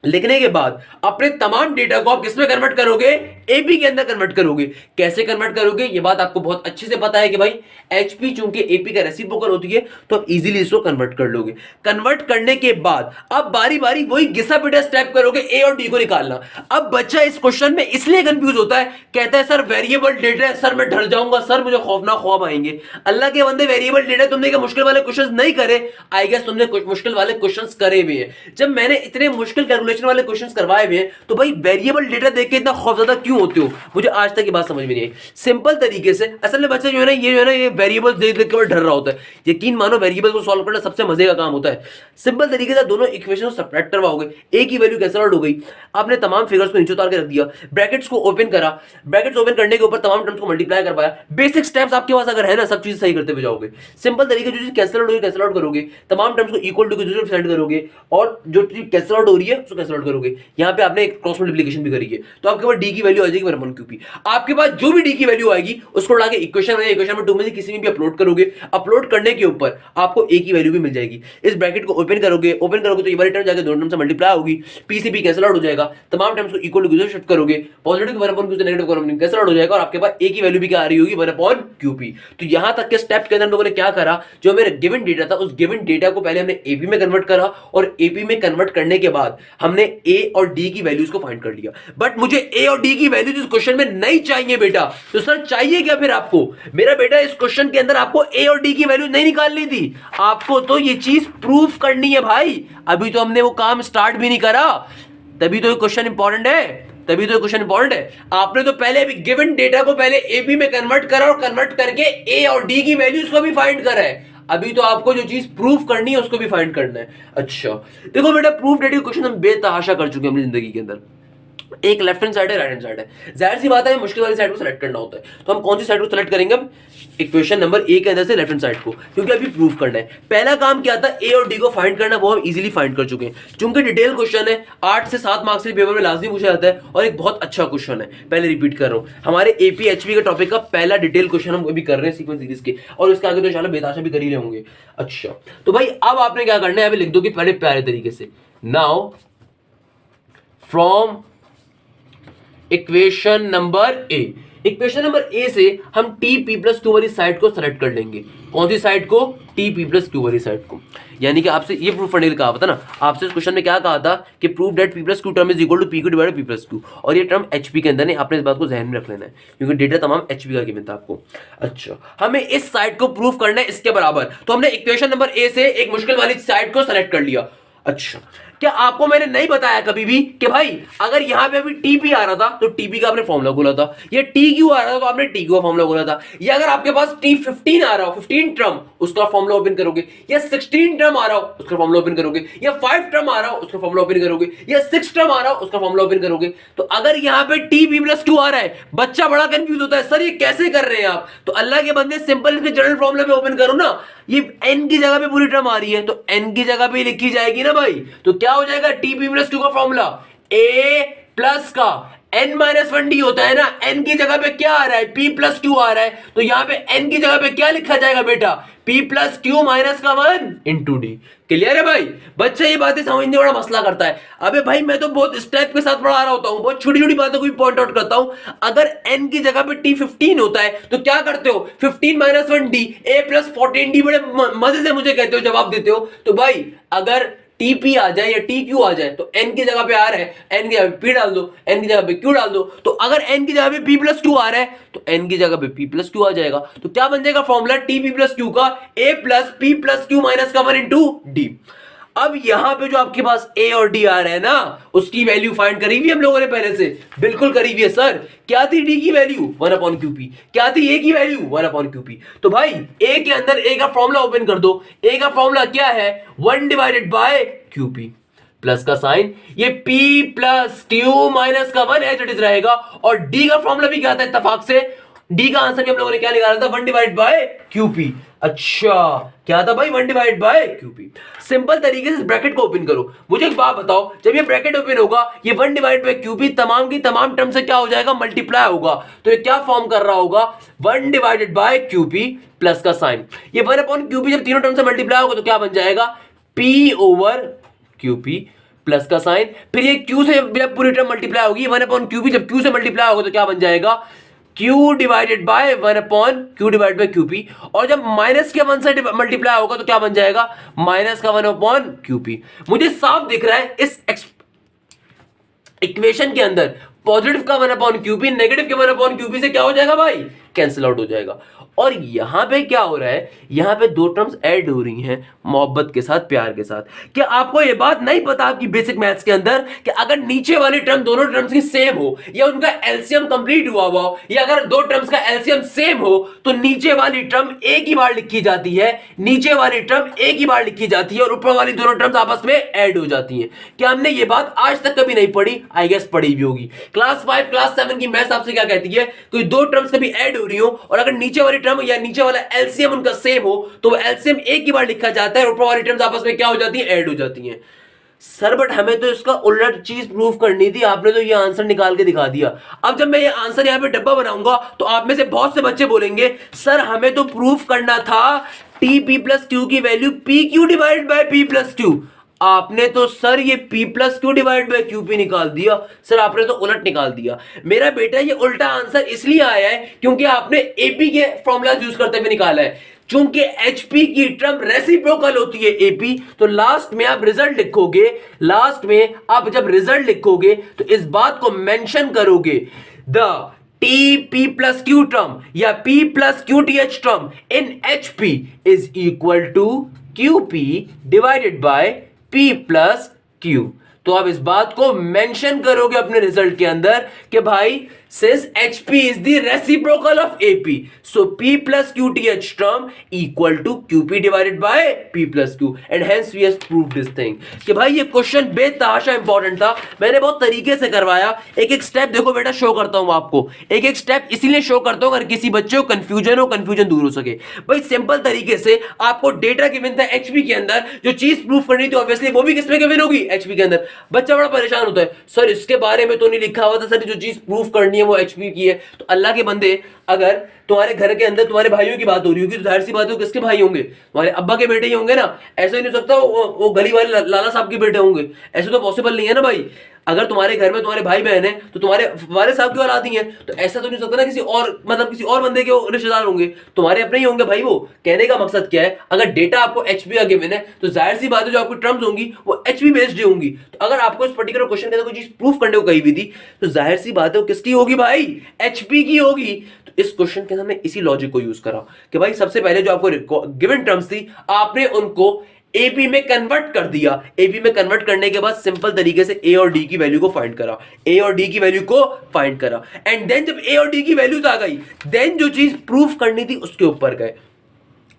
लिखने के बाद अपने तमाम डेटा को आप किसमें कन्वर्ट करोगे, एपी के अंदर कन्वर्ट करोगे। कैसे कन्वर्ट करोगे, ये बात आपको बहुत अच्छे से पता है कि भाई एचपी चूंकि एपी का रेसिप्रोकल होती है, तो आप इजीली इसको कन्वर्ट कर लोगे। कन्वर्ट करने के बाद अब बारी बारी वही घिसा पिटा स्टेप करोगे, ए और डी को निकालना। अब बच्चा इस क्वेश्चन में इसलिए कंफ्यूज होता है, कहता है सर वेरिएबल डेटा है, सर मैं डर जाऊंगा, सर मुझे खौफनाक ख्वाब आएंगे। अल्लाह के बंदे, वेरिएबल डेटा तुमने क्या मुश्किल वाले क्वेश्चंस नहीं करे, आई गेस तुमने मुश्किल वाले क्वेश्चंस करे हुए हैं। जब मैंने इतने मुश्किल कैलकुलेशन वाले क्वेश्चंस करवाए हुए हैं, तो भाई वेरिएबल डेटा देख के इतना खौफजदा क्यों होते हो, मुझे आज तक ये बात समझ में नहीं आई। सिंपल तरीके से असल में बच्चा जो है ना, ये वेरिएबल देख देख के डर रहा होता है। यकीन मानो वेरिएबल को सॉल्व करना सबसे मजे का काम होता है। सिंपल तरीके से दोनों इक्वेशन को सब्ट्रैक्ट करवाओगे, ए की वैल्यू कैंसिल आउट हो गई, आपने तमाम फिगर्स को नीचे उतार के रख दिया, ब्रैकेट्स को ओपन करा, ब्रैकेट्स ओपन करने के ऊपर तमाम टर्म्स को मल्टीप्लाई करवाया। बेसिक स्टेप्स आपके पास अगर है ना, सब चीज सही करते हुए जाओगे। सिंपल तरीके जो चीज कैंसिल आउट होगी कैंसिल आउट करोगे, तमाम टर्म्स को इक्वल टू की सेट करोगे, और जो चीज कैंसिल आउट हो रही है उसको कैंसिल आउट करोगे। यहाँ पे आपने क्रॉस मल्टीप्लिकेशन भी करी है, तो आपके पास डी की वैल्यू आ जाएगी 1 क्यूपी। आपके पास जो भी डी की वैल्यू आएगी उसको उड़ा के इक्वेशन में 2 में से किसी में भी अपलोड करोगे। अपलोड करने के ऊपर आपको ए की वैल्यू भी मिल जाएगी। इस ब्रैकेट को ओपन करोगे तो ये वाली टर्म जाके दोनों टर्म से मल्टीप्लाई होगी, पी से पी कैंसिल आउट हो जाएगा, तमाम टर्म्स को इक्वल टू शिफ्ट करोगे, पॉजिटिव 1 क्यू से नेगेटिव 1 कैंसिल आउट हो जाएगा, और आपके पास ए की वैल्यू भी क्या आ रही होगी 1 क्यूपी। तो यहां तक के स्टेप के अंदर हम लोगों ने क्या करा, जो मेरा गिवन डेटा था उस गिवन डेटा को पहले हमने एपी में कन्वर्ट करा, और एपी में कन्वर्ट करने के बाद हमने ए और डी की वैल्यूज को फाइंड कर लिया। बट मुझे ए और डी की वैल्यूज इस क्वेश्चन में नहीं चाहिए बेटा। तो सर चाहिए क्या फिर आपको, मेरा बेटा इस क्वेश्चन के अंदर आपको ए और डी की वैल्यू नहीं निकालनी थी, आपको तो ये चीज प्रूफ करनी है भाई। अभी तो हमने वो काम स्टार्ट भी नहीं करा, तभी तो ये क्वेश्चन इंपॉर्टेंट है। आपने तो पहले अभी गिवन डेटा को पहले एबी में कन्वर्ट करा, और कन्वर्ट करके ए और डी की वैल्यूज को भी फाइंड करा है। अभी तो आपको जो चीज प्रूफ करनी है उसको भी फाइंड करना है। अच्छा देखो बेटा, प्रूफ डेटा क्वेश्चन हम बेतहाशा कर चुके हैं अपनी जिंदगी के अंदर। एक लेफ्ट हैंड साइड है, राइट हैंड साइड है। जाहिर सी बात है मुश्किल वाली साइड को सेलेक्ट करना होता है, तो हम कौन सी साइड को सेलेक्ट करेंगे, अब इक्वेशन नंबर ए के अंदर से लेफ्ट हैंड साइड को, क्योंकि अभी प्रूफ करना है। पहला काम क्या था, ए और डी को फाइंड करना, वो हम इजीली फाइंड कर चुके हैं। चूंकि डिटेल क्वेश्चन है, 8 से 7 मार्क्स के पेपर में लाजमी पूछा जाता है, और एक बहुत अच्छा क्वेश्चन है। पहले रिपीट कर रहा हूं, हमारे एपी एचपी के टॉपिक का पहला डिटेल क्वेश्चन हम अभी कर रहे हैं सीक्वेंस सीरीज के, और इसके आगे तो इंशाल्लाह बेताशा भी कर ही होंगे। अच्छा तो भाई अब आपने क्या करना है, अभी लिख दो कि पहले प्यारे तरीके से, now from equation number A से हम टी पी प्लस क्यू वाली साइड को सेलेक्ट कर लेंगे। कौन सी साइड को, टी पी प्लस क्यू वाली साइड को। यानी कि आपसे ये प्रूफ करने के लिए कहा था ना, आपसे इस क्वेश्चन में क्या कहा था कि prove that P plus Q term is equal to P Q divided P plus Q, और ये टर्म एचपी के अंदर नहीं, आपने इस बात को ध्यान में रख लेना है, क्योंकि डेटा तमाम एचपी का गिवन था आपको। अच्छा हमें इस साइड को प्रूफ करना है इसके बराबर, तो हमने इक्वेशन नंबर ए से एक मुश्किल वाली साइड को सेलेक्ट कर लिया। अच्छा क्या आपको मैंने नहीं बताया कभी भी कि भाई अगर यहां पे अभी टीपी आ रहा था तो टीपी का आपने फॉर्मूला खोला था, ये टी क्यू आ रहा था तो आपने टी क्यू का फॉर्मूला खोला था, या अगर आपके पास टी15 आ रहा हो, 15 टर्म, उसका फॉर्मूला ओपन करोगे, या 16 टर्म आ रहा हो उसका फॉर्मूला ओपन करोगे, या 5 टर्म आ रहा हो उसका फॉर्मूला ओपन करोगे, या 6 टर्म आ रहा हो उसका फॉर्मूला ओपन करोगे। तो अगर यहां पे टी पी प्लस क्यू आ रहा है, बच्चा बड़ा कंफ्यूज होता है, सर ये कैसे कर रहे हैं आप, तो अल्लाह के बंदे सिंपल इसके जनरल फॉर्मूला पे ओपन करो ना, ये एन की जगह पे पूरी टर्म आ रही है तो एन की जगह पे लिखी जाएगी ना भाई, तो क्या हो जाएगा, टी पी प्लस क्यू का फॉर्मूला ए प्लस का n माइनस 1d होता है ना, n की जगह पे क्या आ रहा है, p प्लस क्यू आ रहा है, तो यहां पे n की जगह पे क्या लिखा जाएगा बेटा, p प्लस क्यू माइनस का 1 इंटू डी। क्लियर है भाई, बच्चा ये बातें समझने बड़ा मसला करता है। अबे भाई मैं तो बहुत स्टेप के साथ पढ़ा रहा होता हूं, बहुत छोटी छोटी बातों को भी पॉइंट आउट करता हूं। अगर n की जगह पे t15 होता है तो क्या करते हो, 15 minus 1d a plus 14d, बड़े मजे से मुझे कहते हो, जवाब देते हो। तो भाई अगर टीपी आ जाए या टी क्यू आ जाए तो एन की जगह पे आर है, एन की जगह पे पी डाल दो, एन की जगह पे क्यू डाल दो। तो अगर एन की जगह पे पी प्लस क्यू आ रहा है तो एन की जगह पे पी प्लस क्यू आ जाएगा। तो क्या बन जाएगा formula T P plus Q का, A plus P plus Q minus का 1 इंटू डी। अब यहां पे जो आपके पास ए और डी आ रहा है ना, उसकी वैल्यू फाइंड करी हुई हम लोगों ने पहले से, बिल्कुल करी हुई है सर। क्या थी डी की वैल्यू 1 अपॉन क्यू पी, क्या थी ए की वैल्यू 1 अपॉन क्यू पी। तो भाई ए के अंदर ए का फॉर्मूला ओपन कर दो, ए का फॉर्मूला क्या है 1 divided by Q P, plus का साइन, ये p प्लस क्यू माइनस का 1 एज इट इज रहेगा। और d का फॉर्मूला भी क्या था इत्तेफाक से, d का आंसर भी हम लोगों ने क्या निकाला था 1 डिवाइड बाय क्यूपी। अच्छा क्या था भाई 1 डिवाइड बाय क्यूपी। सिंपल तरीके से ब्रैकेट को ओपन करो। मुझे एक बात बताओ, जब ये ब्रैकेट ओपन होगा ये 1 डिवाइड बाय क्यूपी तमाम की तमाम टर्म से क्या हो जाएगा, मल्टीप्लाई होगा। तो ये क्या फॉर्म कर रहा होगा 1 डिवाइडेड बाय क्यूपी प्लस का साइन, ये 1 अपॉन क्यूपी जब तीनों टर्म से मल्टीप्लाई होगा तो क्या बन जाएगा p ओवर क्यूपी प्लस का साइन। फिर ये q से जब पूरी टर्म मल्टीप्लाई होगी 1 अपॉन क्यूपी, जब q से मल्टीप्लाई होगा तो क्या बन जाएगा q divided by 1 upon q divide by QP. और जब माइनस के 1 से मल्टीप्लाई होगा तो क्या बन जाएगा माइनस का 1 अपॉन क्यूपी। मुझे साफ दिख रहा है इस इक्वेशन के अंदर पॉजिटिव का 1 अपॉन क्यूपी नेगेटिव के 1 अपॉन क्यूपी से क्या हो जाएगा भाई, कैंसिल आउट हो जाएगा। और यहां पे क्या हो रहा है, यहां पे दो टर्म्स ऐड हो रही हैं मोहब्बत के साथ, प्यार के साथ। क्या आपको ये बात नहीं पता आपकी बेसिक मैथ्स के अंदर कि अगर नीचे वाली टर्म दोनों टर्म्स की सेम हो या उनका एलसीएम कंप्लीट हुआ हो, या अगर दो टर्म्स का एलसीएम सेम हो तो नीचे वाली टर्म एक ही बार लिखी जाती है, नीचे वाली टर्म एक ही बार लिखी जाती है और ऊपर वाली दोनों टर्म्स आपस में ऐड हो जाती हैं। क्या हमने ये बात आज तक कभी नहीं पढ़ी? आई गेस पढ़ी भी होगी। क्लास 5 क्लास 7 की मैथ्स आपसे क्या कहती है, कोई दो टर्म्स कभी ऐड हो रही हो और अगर नीचे वाली टर्म या नीचे वाला एलसीएम उनका सेम हो तो वो एलसीएम एक ही बार लिखा जाता है और ऊपर वाली टर्म्स आपस में क्या हो जाती है, ऐड हो जाती हैं। सर बट हमें तो इसका उलट चीज प्रूफ करनी थी, आपने तो ये आंसर निकाल के दिखा दिया। अब जब मैं ये आंसर यहां पे डब्बा बनाऊंगा तो आप में से बहुत से बच्चे बोलेंगे सर हमें तो प्रूफ करना था टी पी प्लस क्यू की value P Q divide by P plus Q. आपने तो सर ये p plus Q divide by Q P निकाल दिया, सर आपने तो उलट निकाल दिया। मेरा बेटा ये उल्टा आंसर इसलिए आया है क्योंकि आपने एपी के फॉर्मूला यूज करते हुए निकाला है। चूंकि HP की टर्म रेसिप्रोकल होती है AP, तो लास्ट में आप रिजल्ट लिखोगे, लास्ट में आप जब रिजल्ट लिखोगे तो इस बात को मेंशन करोगे the TP plus Q term या P plus QTH term in HP is equal to QP divided by P plus Q। तो आप इस बात को मेंशन करोगे अपने रिजल्ट के अंदर कि भाई since HP is the reciprocal of AP, so P plus QTH term equal to QP divided by P plus Q, and hence we have proved this thing। कि भाई ये क्वेश्चन बेतहाशा इंपॉर्टेंट था, मैंने बहुत तरीके से करवाया। एक एक स्टेप देखो बेटा शो करता हूं आपको, एक एक स्टेप इसीलिए शो करता हूं अगर किसी बच्चे को कंफ्यूजन हो, कंफ्यूजन दूर हो सके। भाई सिंपल तरीके से आपको डेटा गिवन था HP के अंदर, जो चीज प्रूफ करनी थी ऑब्वियसली वो भी किसमें गिवन होगी, HP के अंदर। बच्चा बड़ा परेशान होता है सर इसके बारे में तो नहीं लिखा हुआ था, सर जो चीज प्रूफ करनी है वो HP की है। तो अल्लाह के बंदे अगर तुम्हारे घर के अंदर तुम्हारे भाइयों की बात हो रही होगी तो जाहिर सी बात है किसके भाई होंगे, तुम्हारे अब्बा के बेटे ही होंगे ना। ऐसा ही नहीं हो सकता वो गली वाले लाला साहब के बेटे होंगे, ऐसे तो पॉसिबल नहीं है ना भाई। अगर तुम्हारे घर में तुम्हारे भाई बहन है तो तुम्हारे वाले साहब की औलाद ही है, तो ऐसा तो नहीं सकता ना किसी और मतलब किसी और बंदे के रिश्तेदार होंगे, तुम्हारे अपने ही होंगे भाई। वो कहने का मकसद क्या है, अगर डेटा आपको HP का गिवन है तो जाहिर सी बात है जो आपकी टर्म्स होंगी वो HP बेस्ड होंगी। तो अगर आपको इस पर्टिकुलर क्वेश्चन के अंदर कोई चीज प्रूफ करने को कही हुई थी तो जाहिर सी बात है वो किसकी होगी भाई, HP की होगी। तो इस क्वेश्चन के अंदर हमने इसी लॉजिक को यूज करा कि भाई सबसे पहले जो आपको गिवन टर्म्स थी आपने उनको AP में कन्वर्ट कर दिया। AP में कन्वर्ट करने के बाद सिंपल तरीके से A और D की वैल्यू को फाइंड करा, A और D की वैल्यू को फाइंड करा, एंड देन जब A और D की वैल्यूज आ गई देन जो चीज प्रूफ करनी थी उसके ऊपर गए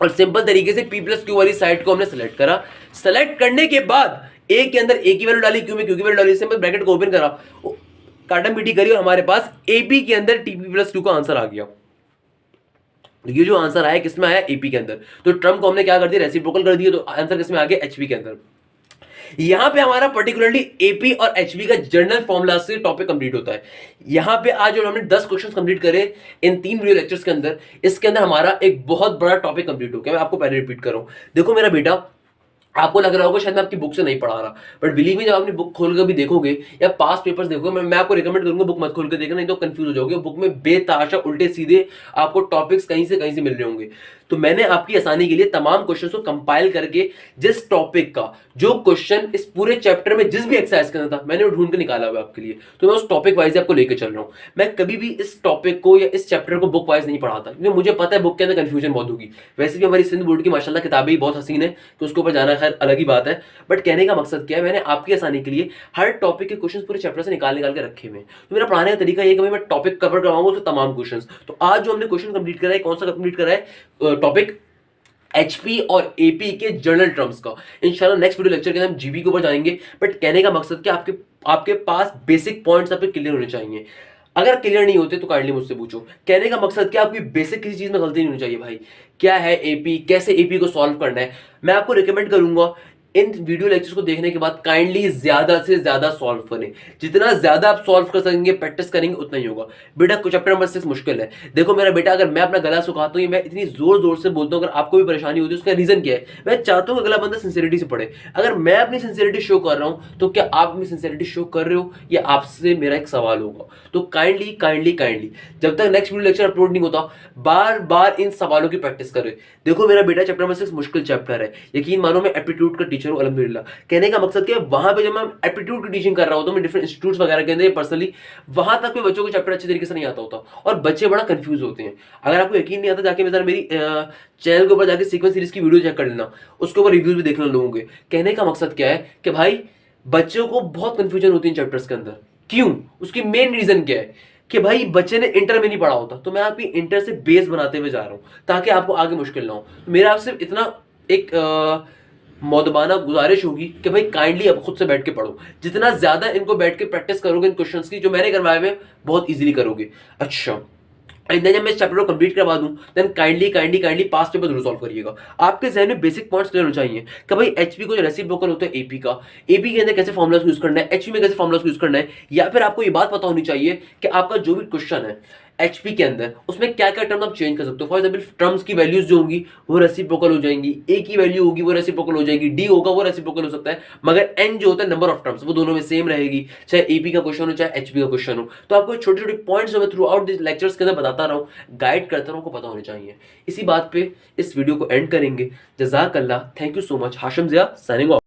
और सिंपल तरीके से P प्लस क्यू वाली साइड को हमने सेलेक्ट करा। सेलेक्ट करने के बाद A के अंदर A की वैल्यू डाली, Q में Q की वैल्यू डाली, सिंपल ब्रैकेट को ओपन करा, काटम पीटी करी और हमारे पास AP के अंदर TP प्लस Q का आंसर आ गया। ये जो आंसर आया किसमें आया, AP के अंदर। तो टर्म को हमने क्या कर दिया, रेसिप्रोकल कर दिया, तो आंसर किसमें आ गया, HP के अंदर। यहां पे हमारा पर्टिकुलरली AP और HP का जनरल फॉर्मूला से टॉपिक कंप्लीट होता है। यहां पे आज जो हमने 10 क्वेश्चंस कंप्लीट करे इन 3 वीडियो लेक्चर्स के अंदर, इसके अंदर हमारा एक बहुत बड़ा टॉपिक कंप्लीट हो गया। मैं आपको पहले रिपीट कर रहा हूं, देखो मेरा बेटा आपको लग रहा होगा शायद मैं आपकी बुक से नहीं पढ़ा रहा, बट बिलीव मी जब आपने बुक खोल कर भी देखोगे या पास पेपर्स देखोगे, मैं आपको रिकमेंड करूंगा बुक मत खोल कर देखना, नहीं तो कंफ्यूज हो जाओगे। बुक में बेतहाशा उल्टे सीधे आपको टॉपिक्स कहीं से मिल रहे होंगे। तो मैंने आपकी आसानी के लिए तमाम क्वेश्चंस को कंपाइल करके जिस टॉपिक का जो क्वेश्चन इस पूरे चैप्टर में जिस भी एक्सरसाइज करना था मैंने वो ढूंढ के निकाला हुआ आपके लिए। तो मैं उस टॉपिक वाइज आपको लेकर चल रहा हूं। मैं कभी भी इस टॉपिक को या इस चैप्टर को बुक वाइज नहीं पढ़ाता, क्योंकि मुझे पता है बुक के अंदर कंफ्यूजन बहुत होगी। वैसे भी हमारी सिंध बोर्ड की माशाल्लाह किताबें ही बहुत हसीन है, तो उसके ऊपर जाना खैर अलग ही बात है। बट कहने का मकसद क्या है, मैंने आपकी आसानी के लिए हर टॉपिक के क्वेश्चन पूरे चैप्टर से निकाल के रखे हुए हैं। तो मेरा पढ़ाने का तरीका ये कि भाई मैं टॉपिक कवर करवाऊंगा उसके तमाम क्वेश्चन। तो आज जो हमने क्वेश्चन कंप्लीट करा है, कौन सा कंप्लीट करा है, टॉपिक एचपी और एपी के जर्नल टर्म्स का। इंशाल्लाह नेक्स्ट वीडियो लेक्चर के अंदर हम जीबी के ऊपर जाएंगे। बट कहने का मकसद क्या, आपके पास बेसिक पॉइंट्स आपके क्लियर होने चाहिए। अगर क्लियर नहीं होते तो काइंडली मुझसे पूछो। कहने का मकसद क्या, आपकी बेसिक किसी चीज में गलती नहीं होनी चाहिए भाई। क्या है एपी, कैसे एपी को सॉल्व करना है, मैं आपको रिकमेंड करूंगा इन वीडियो लेक्चर्स को देखने के बाद काइंडली ज्यादा से ज्यादा सॉल्व करें। जितना ज्यादा आप सॉल्व कर सकेंगे, प्रैक्टिस करेंगे, उतना ही होगा। बेटा चैप्टर नंबर 6 मुश्किल है। देखो मेरा बेटा, अगर मैं अपना गला सुखाता हूँ, मैं इतनी जोर जोर से बोलता हूँ, अगर आपको भी परेशानी होती है उसका रीजन क्या है, मैं चाहता हूँ अगला बंदा सिंसियरिटी से पढ़े। अगर मैं अपनी सिंसियरिटी शो कर रहा हूँ तो क्या आप अपनी सिंसियरिटी शो कर रहे हो, ये आपसे मेरा एक सवाल होगा। तो काइंडली काइंडली काइंडली जब तक नेक्स्ट वीडियो लेक्चर अपलोड नहीं होता, बार बार इन सवालों की प्रैक्टिस करें। देखो मेरा बेटा, चैप्टर नंबर 6 मुश्किल चैप्टर है। यकीन मानो मैं एप्टीट्यूड का टीचर हूँ अल्हम्दुलिल्लाह। कहने का मकसद क्या है, वहां पे जब मैं एप्टीट्यूड की टीचिंग कर रहा होता हूं, मैं डिफरेंट इंस्टीट्यूट्स वगैरह के अंदर पर्सनली, वहां तक में बच्चों को चैप्टर अच्छे तरीके से नहीं आता होता और बच्चे बड़ा कंफ्यूज होते हैं। अगर आपको यकीन नहीं आता, जाके मेरी चैनल के ऊपर जाके सीक्वेंस सीरीज की वीडियो चेक कर लेना, उसके ऊपर रिव्यूज भी देखना लोगों के। कहने का मकसद क्या है कि भाई बच्चों को बहुत कंफ्यूजन होती है चैप्टर्स के अंदर। क्यों? उसकी मेन रीजन क्या है कि भाई बच्चे ने इंटर में नहीं पढ़ा होता। तो मैं आपकी इंटर से बेस बनाते हुए जा रहा हूं ताकि आपको आगे मुश्किल ना हो। तो मेरा आपसे इतना एक मौदबाना गुजारिश होगी कि भाई काइंडली अब खुद से बैठ के पढ़ो। जितना ज्यादा इनको बैठ के प्रैक्टिस करोगे इन क्वेश्चंस की जो मैंने करवाए हुए, बहुत इजीली करोगे। अच्छा, एंड देन जब मैं इस चैप्टर को कंप्लीट करवा दूं, देन काइंडली पास पेपर जरूर सॉल्व करिएगा। आपके जहन में बेसिक पॉइंट्स क्लियर होने चाहिए कि भाई एचपी को जो रेसिप्रोकल होता है एपी का, एपी के अंदर कैसे फॉर्मुलास यूज करना है, एचपी में कैसे फॉर्मुलास यूज करना है। या फिर आपको ये बात पता होनी चाहिए कि आपका जो भी क्वेश्चन है एचपी के अंदर, उसमें क्या क्या टर्म आप चेंज कर सकते हो। फॉर एग्जाम्पल टर्म्स की वैल्यूज जो होंगी वो रेसिप्रोकल हो जाएंगी, ए की वैल्यू होगी वो रेसिप्रोकल हो जाएगी, डी होगा वो रेसिप्रोकल हो सकता है, मगर एन जो होता है नंबर ऑफ टर्म्स, वो दोनों में सेम रहेगी, चाहे एपी का क्वेश्चन हो चाहे एचपी का क्वेश्चन हो। तो आपको छोटे छोटे पॉइंट्स जो मैं थ्रू आउट दिस लेक्चर्स के अंदर बताता रहा हूँ, गाइड करता रहा हूँ, पता होने चाहिए। इसी बात पे इस वीडियो को एंड करेंगे। जज़ाकल्लाह, thank you so much. Hashim Zia signing of.